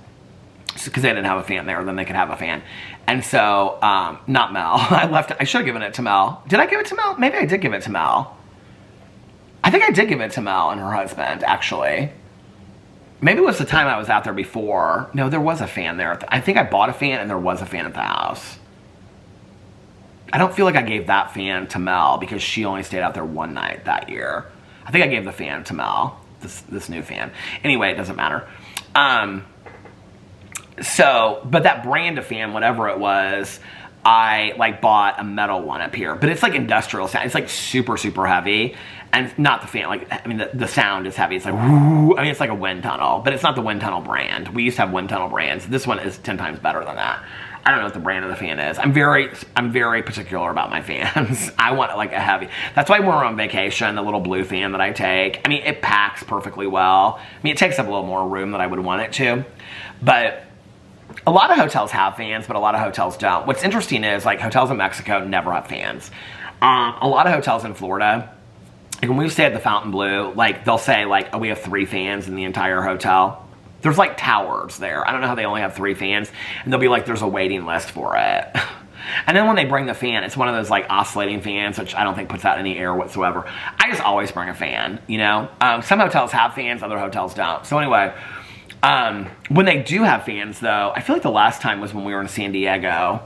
because they didn't have a fan there. Then they could have a fan. And so, not Mel. I should have given it to Mel. Did I give it to Mel? Maybe I did give it to Mel. I think I did give it to Mel and her husband, actually. Maybe it was the time I was out there before. No, there was a fan there. I think I bought a fan and there was a fan at the house. I don't feel like I gave that fan to Mel because she only stayed out there one night that year. I think I gave the fan to Mel, this new fan. Anyway, it doesn't matter. So, but that brand of fan, whatever it was, I like bought a metal one up here, but it's like industrial sound. It's like super, super heavy, and not the fan. Like, I mean, the sound is heavy. It's like, whoo. I mean, it's like a wind tunnel, but it's not the wind tunnel brand. We used to have wind tunnel brands. This one is 10 times better than that. I don't know what the brand of the fan is. I'm very particular about my fans. I want like a heavy. That's why when we're on vacation, the little blue fan that I take, I mean, it packs perfectly well. I mean, it takes up a little more room than I would want it to, but a lot of hotels have fans, but a lot of hotels don't. What's interesting is, like, hotels in Mexico never have fans. A lot of hotels in Florida, like when we stay at the Fontainebleau, like, they'll say, like, oh, we have 3 fans in the entire hotel. There's, like, towers there. I don't know how they only have 3 fans. And they'll be like, there's a waiting list for it. And then when they bring the fan, it's one of those, like, oscillating fans, which I don't think puts out any air whatsoever. I just always bring a fan, you know? Some hotels have fans, other hotels don't. So anyway, when they do have fans, though, I feel like the last time was when we were in San Diego.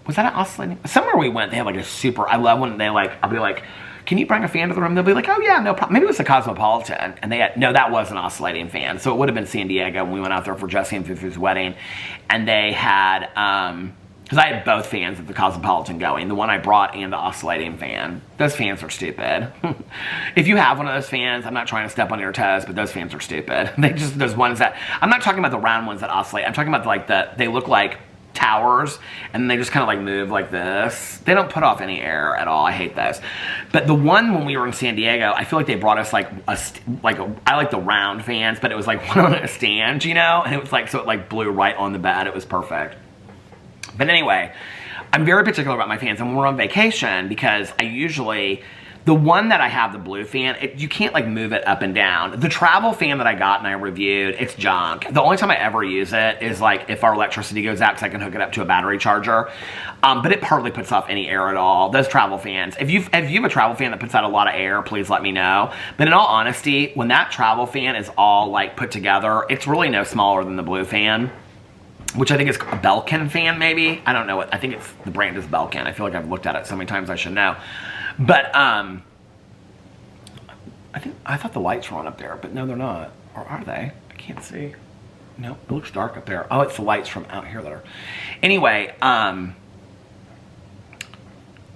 Was that an oscillating? Somewhere we went, they had, like, a super... I love when they, like... I'll be like, can you bring a fan to the room? They'll be like, oh, yeah, no problem. Maybe it was the Cosmopolitan. And they had... No, that was an oscillating fan. So it would have been San Diego when we went out there for Jesse and Fufu's wedding. And they had... Because I had both fans of the Cosmopolitan going. The one I brought and the oscillating fan. Those fans are stupid. If you have one of those fans, I'm not trying to step on your toes, but those fans are stupid. They just... Those ones that... I'm not talking about the round ones that oscillate. I'm talking about, like, they look like towers, and they just kind of like move like this. They don't put off any air at all. I hate those. But the one when we were in San Diego, I feel like they brought us like I like the round fans, but it was like one on a stand, you know, and it was like, so it like blew right on the bed. It was perfect. But anyway, I'm very particular about my fans, and when we're on vacation, because I usually... The one that I have, the blue fan, you can't like move it up and down. The travel fan that I got and I reviewed, it's junk. The only time I ever use it is like if our electricity goes out, because I can hook it up to a battery charger. But it hardly puts off any air at all. Those travel fans. If you have a travel fan that puts out a lot of air, please let me know. But in all honesty, when that travel fan is all like put together, it's really no smaller than the blue fan, which I think is a Belkin fan maybe. I don't know what, I think it's, the brand is Belkin. I feel like I've looked at it so many times I should know. But, I thought the lights were on up there, but no, they're not. Or are they? I can't see. No, it looks dark up there. Oh, it's the lights from out here that are... Anyway,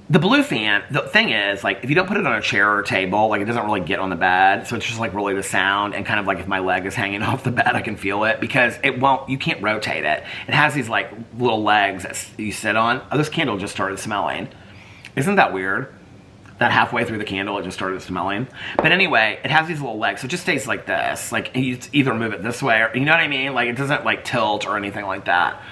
the blue fan, the thing is, like, if you don't put it on a chair or a table, like, it doesn't really get on the bed, so it's just, like, really the sound, and kind of, like, if my leg is hanging off the bed, I can feel it, because it won't, you can't rotate it. It has these, like, little legs that you sit on. Oh, this candle just started smelling. Isn't that weird? That halfway through the candle, it just started smelling. But anyway, it has these little legs, so it just stays like this. Like, you either move it this way, or, you know what I mean? Like, it doesn't, like, tilt or anything like that.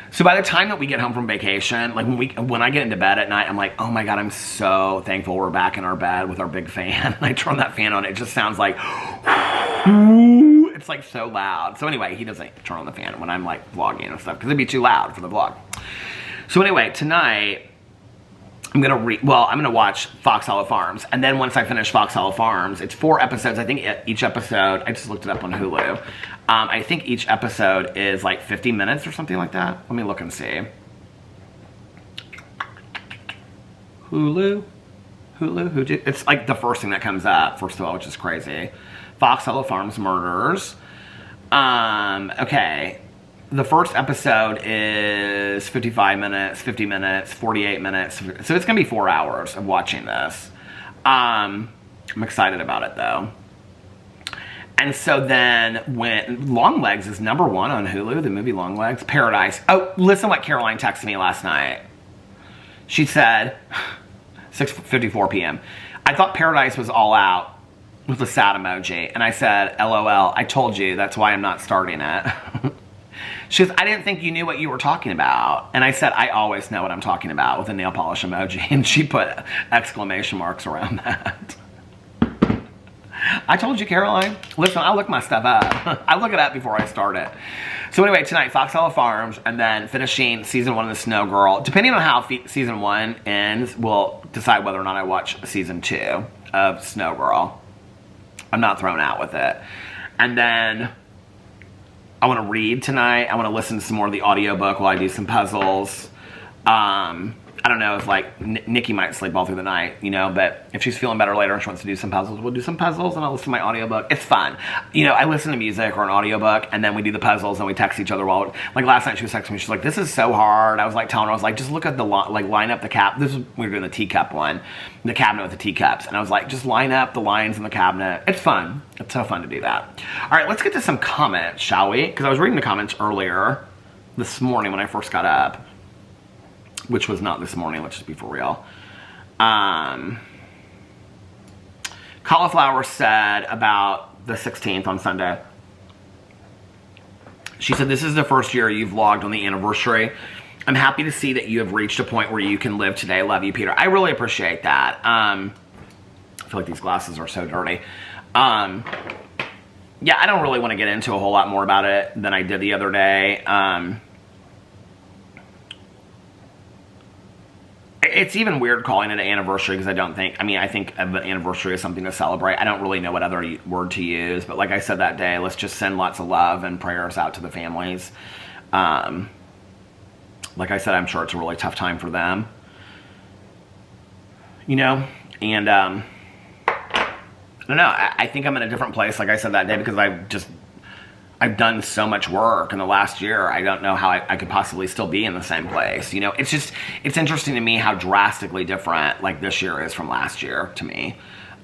So by the time that we get home from vacation, like, when I get into bed at night, I'm like, oh my God, I'm so thankful we're back in our bed with our big fan. And I turn that fan on, it just sounds like, it's, like, so loud. So anyway, he doesn't turn on the fan when I'm, like, vlogging and stuff, because it'd be too loud for the vlog. So anyway, tonight... I'm gonna watch Fox Hollow Farms, and then once I finish Fox Hollow Farms, it's 4 episodes. I think each episode, I just looked it up on Hulu. I think each episode is like 50 minutes or something like that. Let me look and see. Hulu? It's like the first thing that comes up, first of all, which is crazy. Fox Hollow Farms Murders. Okay. The first episode is 55 minutes, 50 minutes, 48 minutes. So it's going to be 4 hours of watching this. I'm excited about it, though. And so then when Longlegs is #1 on Hulu, the movie Longlegs, Paradise. Oh, listen what Caroline texted me last night. She said, 6:54 p.m. I thought Paradise was all out with a sad emoji. And I said, LOL, I told you, that's why I'm not starting it. She goes, I didn't think you knew what you were talking about. And I said, I always know what I'm talking about, with a nail polish emoji. And she put exclamation marks around that. I told you, Caroline. Listen, I look my stuff up. I look it up before I start it. So anyway, tonight, Fox Hollow Farms, and then finishing season 1 of The Snow Girl. Depending on how season 1 ends, we'll decide whether or not I watch season 2 of Snow Girl. I'm not thrown out with it. And then... I want to read tonight. I want to listen to some more of the audiobook while I do some puzzles. And I don't know if like Nikki might sleep all through the night, you know, but if she's feeling better later and she wants to do some puzzles, we'll do some puzzles and I'll listen to my audiobook. It's fun. You know, I listen to music or an audiobook and then we do the puzzles and we text each other while, like last night she was texting me, she's like, this is so hard. I was like telling her, I was like, just look at the, like line up the cap. This is, we were doing the teacup one, the cabinet with the teacups. And I was like, just line up the lines in the cabinet. It's fun. It's so fun to do that. All right, let's get to some comments, shall we? Because I was reading the comments earlier this morning when I first got up. Which was not this morning, let's just be for real. Cauliflower said about the 16th on Sunday. She said, this is the first year you've vlogged on the anniversary. I'm happy to see that you have reached a point where you can live today. Love you, Peter. I really appreciate that. I feel like these glasses are so dirty. Yeah, I don't really want to get into a whole lot more about it than I did the other day. It's even weird calling it an anniversary because I don't think, I mean, I think of an anniversary as something to celebrate. I don't really know what other word to use, but like I said that day, let's just send lots of love and prayers out to the families. Like I said, I'm sure it's a really tough time for them, you know, and I don't know. I think I'm in a different place, like I said that day, because I've done so much work in the last year. I don't know how I could possibly still be in the same place. You know, it's just, it's interesting to me how drastically different like this year is from last year to me.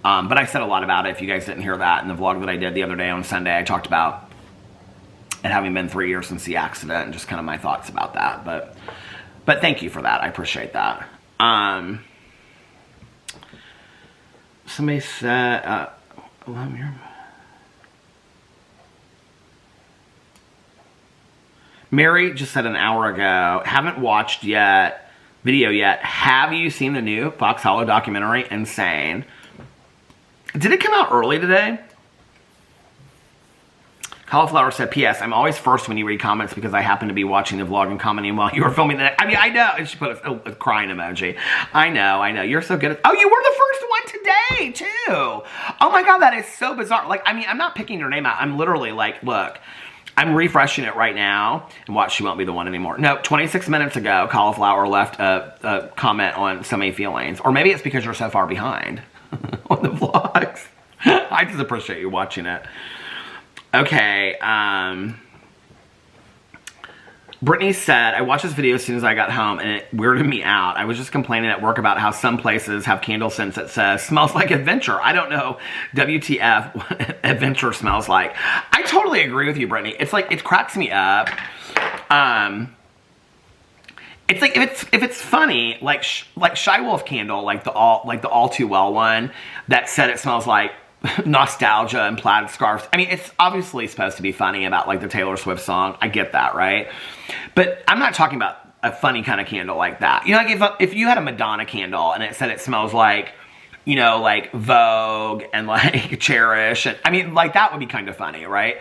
But I said a lot about it. If you guys didn't hear that in the vlog that I did the other day on Sunday, I talked about it having been 3 years since the accident and just kind of my thoughts about that. But thank you for that. I appreciate that. Somebody said, Mary just said an hour ago, haven't watched video yet. Have you seen the new Fox Hollow documentary? Insane. Did it come out early today? Cauliflower said, P.S. I'm always first when you read comments because I happen to be watching the vlog and commenting while you were filming that. I mean, I know. And she put a crying emoji. I know. You're so good at, oh, you were the first one today, too. Oh my God, that is so bizarre. Like, I mean, I'm not picking your name out. I'm literally like, look. I'm refreshing it right now, and watch, she won't be the one anymore. No, 26 minutes ago, Cauliflower left a comment on So Many Feelings. Or maybe it's because you're so far behind on the vlogs. I just appreciate you watching it. Okay, Brittany said, I watched this video as soon as I got home and it weirded me out. I was just complaining at work about how some places have candle scents that says, smells like adventure. I don't know WTF what adventure smells like. I totally agree with you, Brittany. It's like, it cracks me up. It's like, if it's funny, like Shy Wolf Candle, like the All Too Well one that said it smells like nostalgia and plaid scarves. I mean, it's obviously supposed to be funny about like the Taylor Swift song. I get that, right? But I'm not talking about a funny kind of candle like that. You know, like if you had a Madonna candle and it said it smells like, you know, like Vogue and like Cherish, and I mean, like that would be kind of funny, right?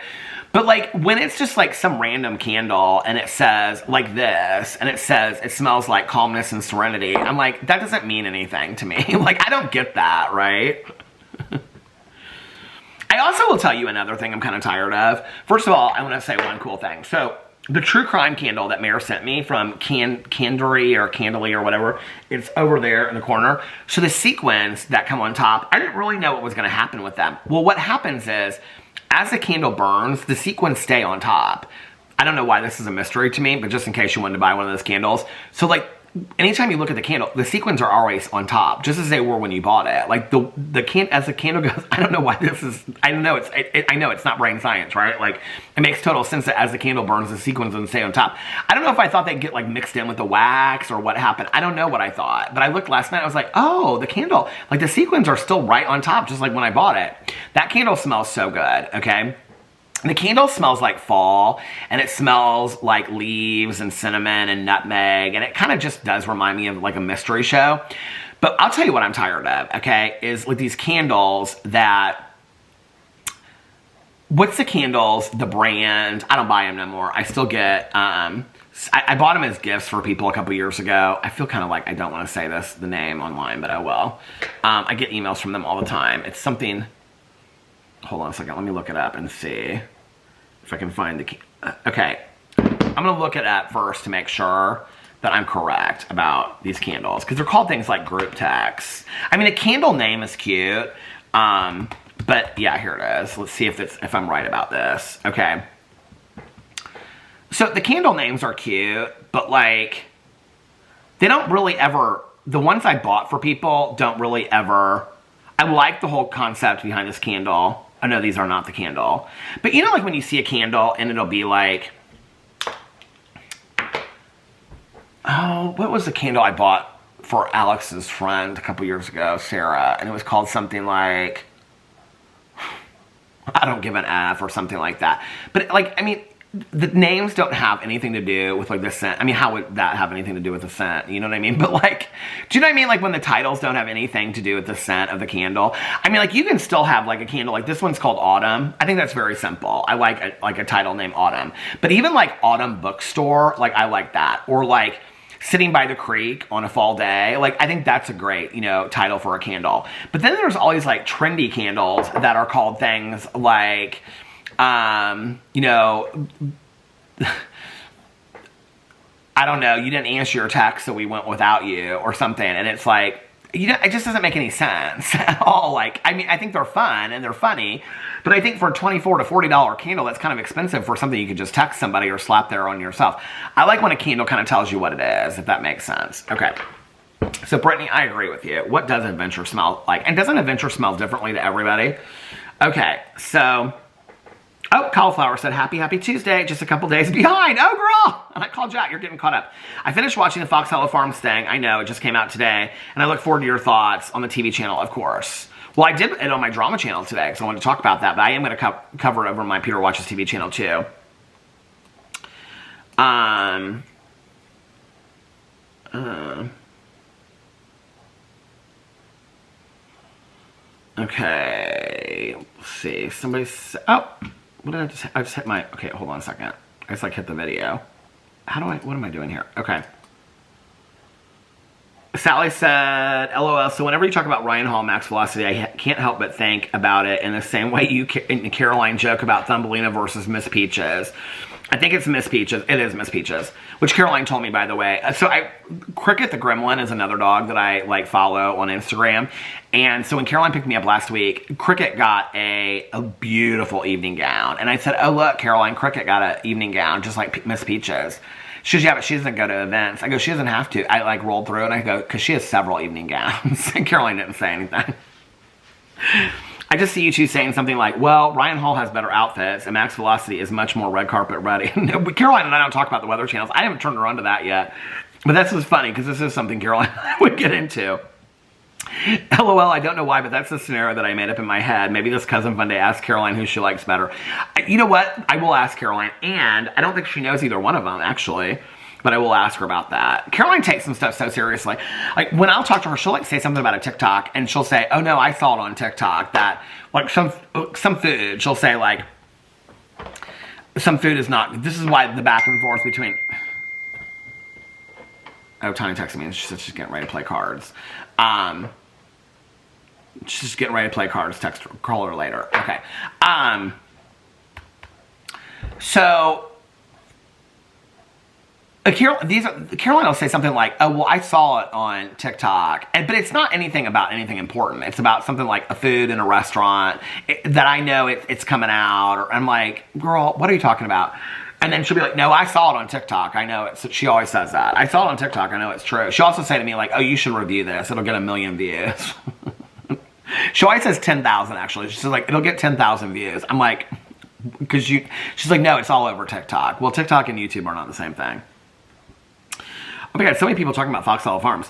But like when it's just like some random candle and it says like this and it says it smells like calmness and serenity, I'm like, that doesn't mean anything to me. Like, I don't get that, right? I also will tell you another thing I'm kind of tired of. First of all, I want to say one cool thing. So the true crime candle that Mare sent me from Candery or Candely or whatever, it's over there in the corner. So the sequins that come on top, I didn't really know what was going to happen with them. Well, what happens is, as the candle burns, the sequins stay on top. I don't know why this is a mystery to me, but just in case you wanted to buy one of those candles. So like, anytime you look at the candle, the sequins are always on top, just as they were when you bought it. Like as the candle goes, I don't know why this is. I know it's not brain science, right? Like it makes total sense that as the candle burns, the sequins would stay on top. I don't know if I thought they'd get like mixed in with the wax or what happened. I don't know what I thought, but I looked last night. I was like, oh, the candle, like the sequins are still right on top, just like when I bought it. That candle smells so good. Okay. The candle smells like fall, and it smells like leaves and cinnamon and nutmeg, and it kind of just does remind me of like a mystery show. But I'll tell you what I'm tired of, okay, is like these candles that, what's the candles, the brand, I don't buy them no more. I still get, I bought them as gifts for people a couple years ago. I feel kind of like I don't want to say the name online, but I will. I get emails from them all the time. It's something, hold on a second, let me look it up and see if I can find the, okay. I'm gonna look it up first to make sure that I'm correct about these candles, because they're called things like group texts. I mean, a candle name is cute, but yeah, here it is. Let's see if I'm right about this. Okay. So the candle names are cute, but like, they don't really ever, the ones I bought for people don't really ever, I like the whole concept behind this candle. I know these are not the candle, but you know, like when you see a candle and it'll be like, oh, what was the candle I bought for Alex's friend a couple years ago, Sarah, and it was called something like, I don't give an F or something like that. But like, I mean, the names don't have anything to do with like the scent. I mean, how would that have anything to do with the scent? You know what I mean? But like, do you know what I mean? Like when the titles don't have anything to do with the scent of the candle. I mean, like you can still have like a candle, like this one's called Autumn. I think that's very simple. I like a title named Autumn. But even like Autumn Bookstore, like I like that. Or like Sitting by the Creek on a Fall Day. Like I think that's a great, you know, title for a candle. But then there's always like trendy candles that are called things like, you know, I don't know, you didn't answer your text, so we went without you, or something, and it's like, you know, it just doesn't make any sense at all. Like, I mean, I think they're fun, and they're funny, but I think for a $24 to $40 candle, that's kind of expensive for something you could just text somebody or slap there on yourself. I like when a candle kind of tells you what it is, if that makes sense. Okay. So, Brittany, I agree with you. What does adventure smell like? And doesn't adventure smell differently to everybody? Okay, so... Oh, Cauliflower said, happy Tuesday, just a couple days behind. Oh, girl! And I called Jack, you're getting caught up. I finished watching the Fox Hollow Farms thing. I know, it just came out today. And I look forward to your thoughts on the TV channel, of course. Well, I did it on my drama channel today, because I wanted to talk about that. But I am going to cover it over my Peter Watches TV channel, too. Okay. Let's see. Somebody said... Oh! What did I just hit? I just hit my... Okay, hold on a second. I just like hit the video. How do I... What am I doing here? Okay. Sally said, LOL, so whenever you talk about Ryan Hall Max Velocity, I can't help but think about it in the same way you in the Caroline joke about Thumbelina versus Miss Peaches. I think it's Miss Peaches. It is Miss Peaches, which Caroline told me, by the way. So Cricket the Gremlin is another dog that I like follow on Instagram. And so when Caroline picked me up last week, Cricket got a beautiful evening gown. And I said, oh, look, Caroline, Cricket got an evening gown just like Miss Peaches. She goes, yeah, but she doesn't go to events. I go, she doesn't have to. I like rolled through and I go, because she has several evening gowns. And Caroline didn't say anything. I just see you two saying something like, well, Ryan Hall has better outfits and Max Velocity is much more red carpet ready. No, Caroline and I don't talk about the weather channels. I haven't turned her on to that yet. But that's just funny because this is something Caroline and I would get into. LOL, I don't know why, but that's the scenario that I made up in my head. Maybe this Cousin Fun Day asked Caroline who she likes better. You know what? I will ask Caroline, and I don't think she knows either one of them, actually. But I will ask her about that. Caroline takes some stuff so seriously. Like, when I'll talk to her, she'll, like, say something about a TikTok, and she'll say, oh, no, I saw it on TikTok, that, like, some food, she'll say, like, some food is not, this is why the back and forth between, oh, Tanya texted me, and she said she's getting ready to play cards. She's getting ready to play cards, call her later. Okay. So, Caroline will say something like, oh, well, I saw it on TikTok. But it's not anything about anything important. It's about something like a food in a restaurant that I know it's coming out. Or I'm like, girl, what are you talking about? And then she'll be like, no, I saw it on TikTok. I know it. She always says that. I saw it on TikTok. I know it's true. She'll also say to me, like, oh, you should review this. It'll get 1 million views. She always says 10,000, actually. She says, like, it'll get 10,000 views. I'm like, because she's like, no, it's all over TikTok. Well, TikTok and YouTube are not the same thing. Oh my God, so many people talking about Fox Hollow Farms.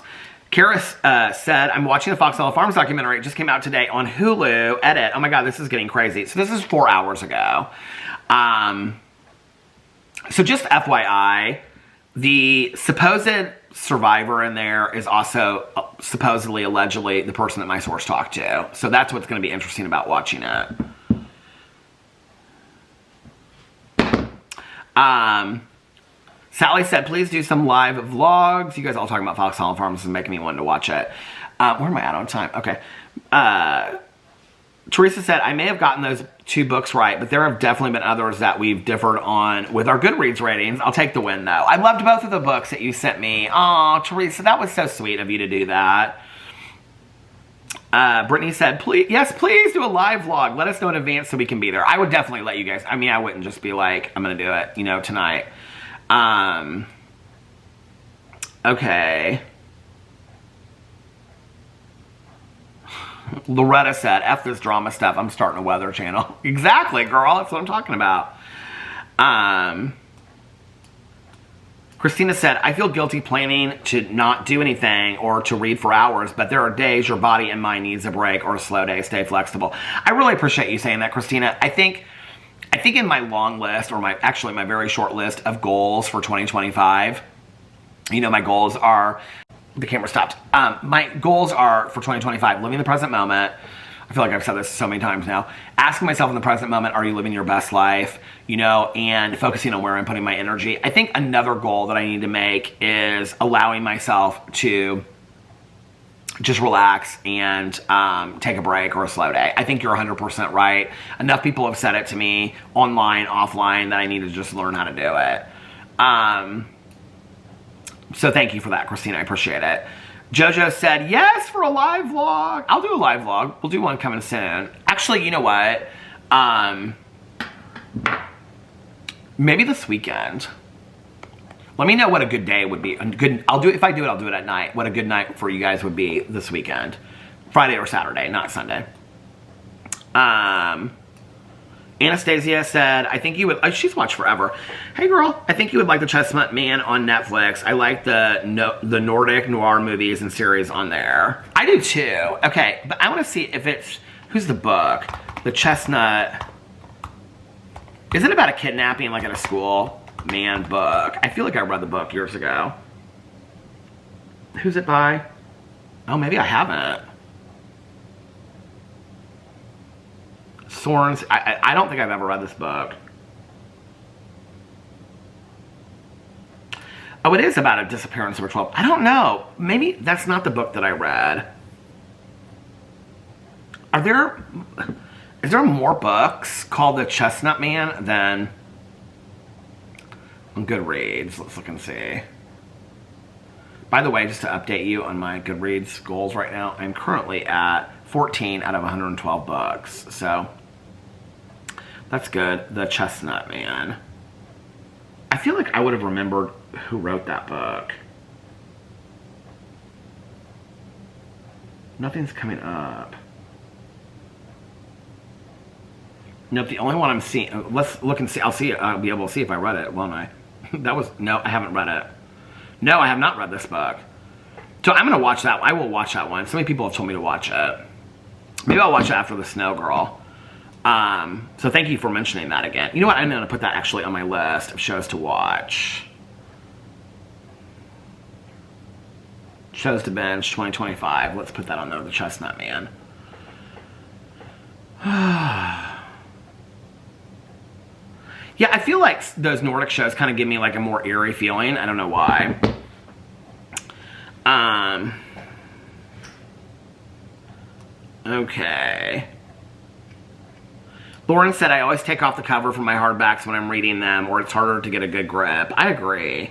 Karis said, I'm watching the Fox Hollow Farms documentary. It just came out today on Hulu. Edit. Oh my God, this is getting crazy. So this is 4 hours ago. So just FYI, the supposed survivor in there is also supposedly, allegedly, the person that my source talked to. So that's what's going to be interesting about watching it. Sally said, please do some live vlogs. You guys all talking about Fox Hollow Farms and making me want to watch it. Where am I at on time? Okay. Teresa said, I may have gotten those 2 books right, but there have definitely been others that we've differed on with our Goodreads ratings. I'll take the win, though. I loved both of the books that you sent me. Aw, Teresa, that was so sweet of you to do that. Brittany said, please, yes, please do a live vlog. Let us know in advance so we can be there. I would definitely let you guys. I mean, I wouldn't just be like, I'm going to do it, you know, tonight. Okay. Loretta said, F this drama stuff. I'm starting a weather channel. Exactly, girl. That's what I'm talking about. Christina said, I feel guilty planning to not do anything or to read for hours, but there are days your body and mind needs a break or a slow day. Stay flexible. I really appreciate you saying that, Christina. I think in my long list, or my very short list of goals for 2025, you know, my goals are, the camera stopped. My goals are for 2025, living the present moment. I feel like I've said this so many times now. Asking myself in the present moment, are you living your best life? You know, and focusing on where I'm putting my energy. I think another goal that I need to make is allowing myself to just relax and take a break or a slow day. I think you're 100% right. Enough people have said it to me, online, offline, that I need to just learn how to do it. So thank you for that, Christina. I appreciate it. Jojo said, yes, for a live vlog. I'll do a live vlog. We'll do one coming soon. Actually, you know what? Maybe this weekend. Let me know what a good day would be. If I do it, I'll do it at night. What a good night for you guys would be this weekend. Friday or Saturday, not Sunday. Anastasia said, I think you would, she's watched forever. Hey girl, I think you would like The Chestnut Man on Netflix. I like the Nordic noir movies and series on there. I do too. Okay, but I want to see if it's, who's the book? The Chestnut, is it about a kidnapping like at a school? Man book. I feel like I read the book years ago. Who's it by? Oh, maybe I haven't. Soren's, I don't think I've ever read this book. Oh, it is about a disappearance of a 12. I don't know. Maybe that's not the book that I read. Is there more books called The Chestnut Man than on Goodreads? Let's look and see. By the way, just to update you on my Goodreads goals right now, I'm currently at 14 out of 112 books. So that's good. The Chestnut Man. I feel like I would have remembered who wrote that book. Nothing's coming up. Nope, the only one I'm seeing, let's look and see. I'll be able to see if I read it, won't I? No, I haven't read it. No, I have not read this book. So I'm going to watch that. I will watch that one. So many people have told me to watch it. Maybe I'll watch it after The Snow Girl. So thank you for mentioning that again. You know what? I'm going to put that actually on my list of shows to watch. Shows to binge 2025. Let's put that on there. The Chestnut Man. Yeah, I feel like those Nordic shows kind of give me like a more eerie feeling. I don't know why. Okay. Lauren said, I always take off the cover from my hardbacks when I'm reading them, or it's harder to get a good grip. I agree.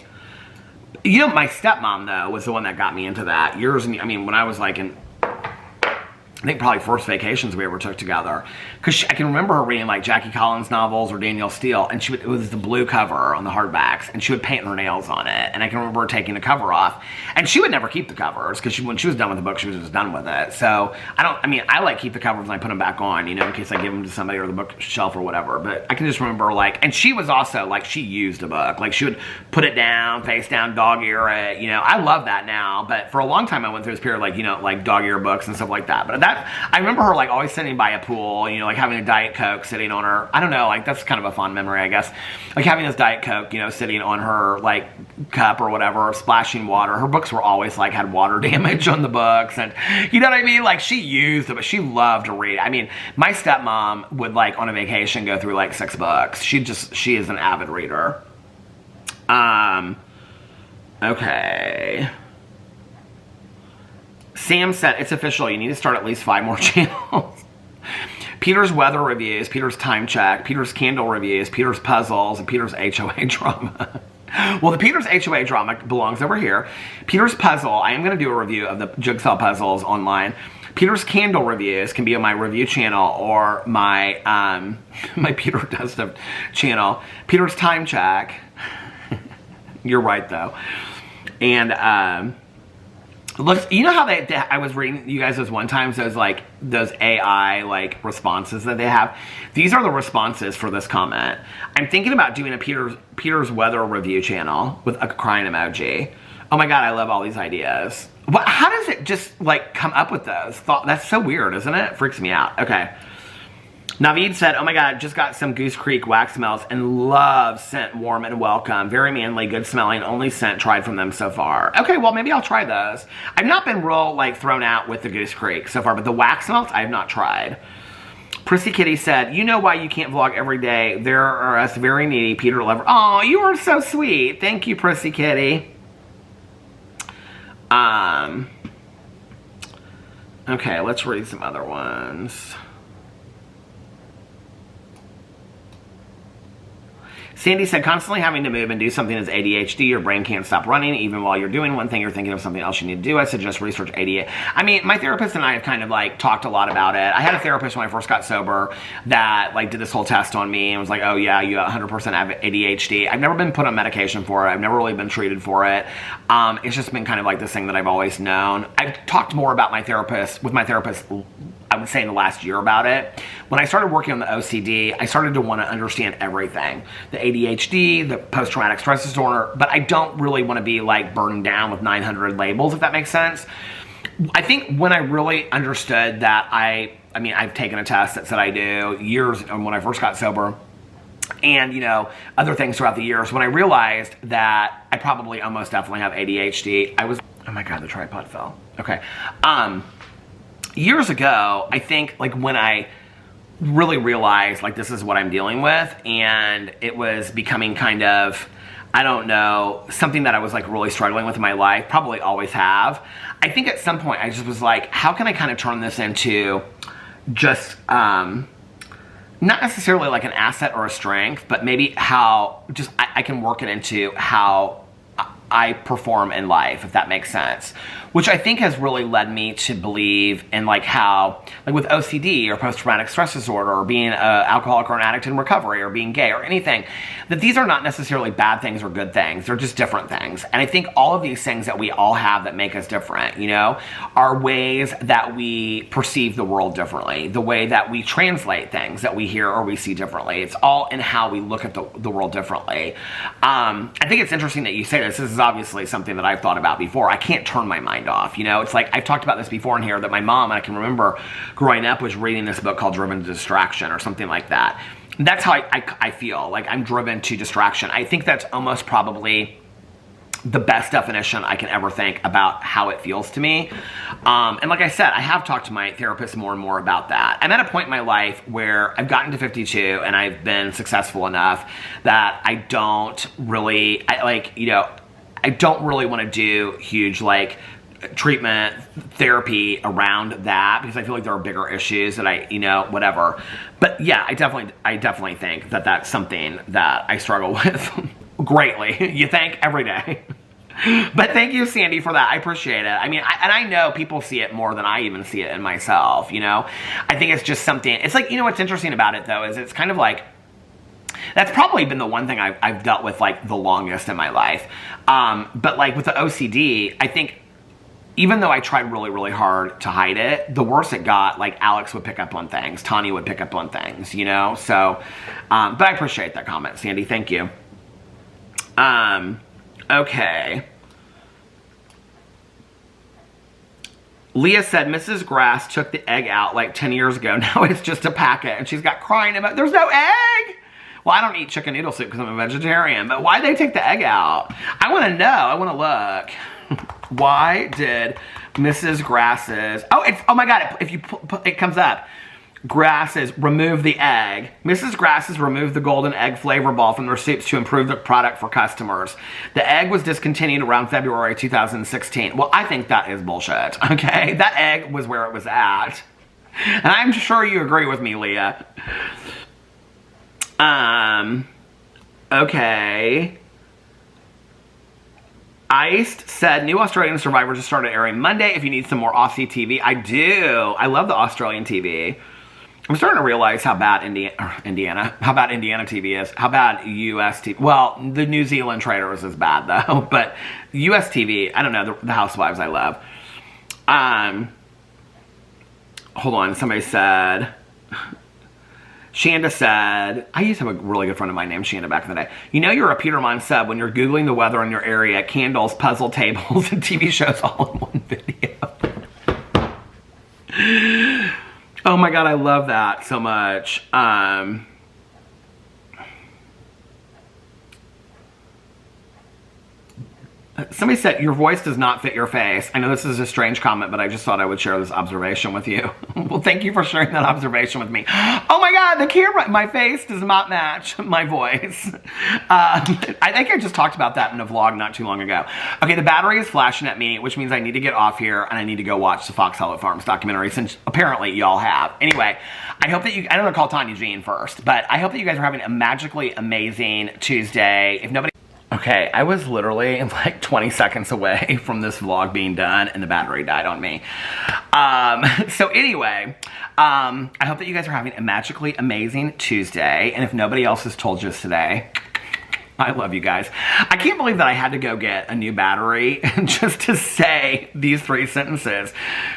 You know, my stepmom, though, was the one that got me into that. When I was like in, I think probably first vacations we ever took together. Because I can remember her reading like Jackie Collins novels or Danielle Steele, and it was the blue cover on the hardbacks, and she would paint her nails on it. And I can remember her taking the cover off. And she would never keep the covers, because when she was done with the book, she was just done with it. So, I like keep the covers and I put them back on, you know, in case I give them to somebody or the bookshelf or whatever. But I can just remember, like, and she was also, like, she used a book. Like, she would put it down, face down, dog ear it, you know. I love that now, but for a long time I went through this period, like, you know, like dog ear books and stuff like that. But I remember her, like, always sitting by a pool, you know, like having a Diet Coke sitting on her. I don't know, like, that's kind of a fond memory, I guess. Like having this Diet Coke, you know, sitting on her, like, cup or whatever, splashing water. Her books were always, like, had water damage on the books. And, you know what I mean? Like, she used them, but she loved to read. I mean, my stepmom would, like, on a vacation go through, like, 6 books. She is an avid reader. Okay. Sam said, it's official. You need to start at least 5 more channels. Peter's weather reviews, Peter's time check, Peter's candle reviews, Peter's puzzles, and Peter's HOA drama. Well, the Peter's HOA drama belongs over here. Peter's puzzle, I am going to do a review of the jigsaw puzzles online. Peter's candle reviews can be on my review channel or my my Peter Does Stuff channel. Peter's time check. You're right, though. And look, you know how I was reading you guys those one times, those AI like responses that they have. These are the responses for this comment. I'm thinking about doing a Peter's weather review channel with a crying emoji. Oh my god, I love all these ideas. How does it just like come up with those? That's so weird, isn't it? Freaks me out. Okay. Naveed said, oh my god, just got some Goose Creek wax melts and love scent, warm and welcome. Very manly, good smelling, only scent tried from them so far. Okay, well maybe I'll try those. I've not been real like thrown out with the Goose Creek so far, but the wax melts I have not tried. Prissy Kitty said, you know why you can't vlog every day. There are us very needy Peter lover. Oh, you are so sweet. Thank you, Prissy Kitty. Okay, let's read some other ones. Sandy said, constantly having to move and do something is ADHD. Your brain can't stop running. Even while you're doing one thing, you're thinking of something else you need to do. I suggest research ADHD. I mean, my therapist and I have kind of like talked a lot about it. I had a therapist when I first got sober that like did this whole test on me and was like, oh yeah, you 100% have ADHD. I've never been put on medication for it. I've never really been treated for it. It's just been kind of like this thing that I've always known. I've talked more about with my therapist, I would say in the last year about it. When I started working on the OCD, I started to want to understand everything. The ADHD, the post-traumatic stress disorder, but I don't really want to be like burdened down with 900 labels, if that makes sense. I think when I really understood that I mean, I've taken a test that said I do years when I first got sober, and, you know, other things throughout the years, when I realized that I probably almost definitely have ADHD, I was, oh my God, the tripod fell. Okay. Years ago, I think, like, when I really realized, like, this is what I'm dealing with, and it was becoming kind of, I don't know, something that I was, like, really struggling with in my life, probably always have. I think at some point, I just was like, how can I kind of turn this into just, not necessarily like an asset or a strength, but maybe how just I can work it into how I perform in life, if that makes sense. Which I think has really led me to believe in like how, like with OCD or post-traumatic stress disorder or being an alcoholic or an addict in recovery or being gay or anything, that these are not necessarily bad things or good things. They're just different things. And I think all of these things that we all have that make us different, you know, are ways that we perceive the world differently, the way that we translate things that we hear or we see differently. It's all in how we look at the world differently. I think it's interesting that you say this. This is obviously something that I've thought about before. I can't turn my mind off, you know? It's like, I've talked about this before in here, that my mom, I can remember growing up, was reading this book called Driven to Distraction or something like that. That's how I feel, like I'm driven to distraction. I think that's almost probably the best definition I can ever think about how it feels to me. And like I said, I have talked to my therapist more and more about that. I'm at a point in my life where I've gotten to 52 and I've been successful enough that I don't really, I don't really want to do huge like treatment therapy around that, because I feel like there are bigger issues that whatever. But yeah, I definitely think that that's something that I struggle with greatly. You think every day. But thank you, Sandy, for that. I appreciate it. I mean, I know people see it more than I even see it in myself, you know? I think it's just something, it's like, you know what's interesting about it though, is it's kind of like, that's probably been the one thing I've dealt with like the longest in my life. But like with the OCD, I think even though I tried really, really hard to hide it, the worse it got, like Alex would pick up on things, Tanya would pick up on things, you know? So, but I appreciate that comment, Sandy. Thank you. Okay. Leah said, Mrs. Grass took the egg out like 10 years ago. Now it's just a packet. And she's got crying about, there's no egg. Well, I don't eat chicken noodle soup because I'm a vegetarian, but why'd they take the egg out? I want to know. I want to look. Why did Mrs. Grass's, oh my God, if you it comes up. Grasses remove the egg. Mrs. Grasses removed the golden egg flavor ball from their soups to improve the product for customers. The egg was discontinued around February 2016. Well, I think that is bullshit, okay? That egg was where it was at. And I'm sure you agree with me, Leah. Okay. Iced said, new Australian Survivor just started airing Monday if you need some more Aussie TV. I do. I love the Australian TV. I'm starting to realize how bad Indiana TV is. How bad US TV. Well, the New Zealand Traitors is bad though, but US TV, I don't know, the Housewives I love. Hold on, somebody said, Shanda said, I used to have a really good friend of mine named Shanda back in the day. You know you're a Peter Monn sub when you're Googling the weather in your area, candles, puzzle tables, and TV shows all in one video. Oh my God, I love that so much. Somebody said, your voice does not fit your face. I know this is a strange comment, but I just thought I would share this observation with you. Well, thank you for sharing that observation with me. Oh my God, the camera, my face does not match my voice. I think I just talked about that in a vlog not too long ago. Okay, the battery is flashing at me, which means I need to get off here and I need to go watch the Fox Hollow Farms documentary, since apparently y'all have. Anyway, I hope that you, I'm gonna call Tanya Jean first, but I hope that you guys are having a magically amazing Tuesday. If nobody... Okay, I was literally like 20 seconds away from this vlog being done and the battery died on me. So anyway, I hope that you guys are having a magically amazing Tuesday. And if nobody else has told you this today, I love you guys. I can't believe that I had to go get a new battery just to say these 3 sentences.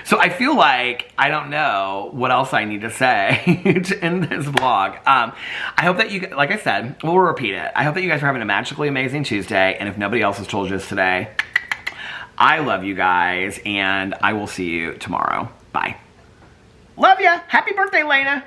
So I feel like I don't know what else I need to say in this vlog. I hope that you, like I said, we'll repeat it. I hope that you guys are having a magically amazing Tuesday. And if nobody else has told you this today, I love you guys and I will see you tomorrow. Bye. Love ya. Happy birthday, Lena.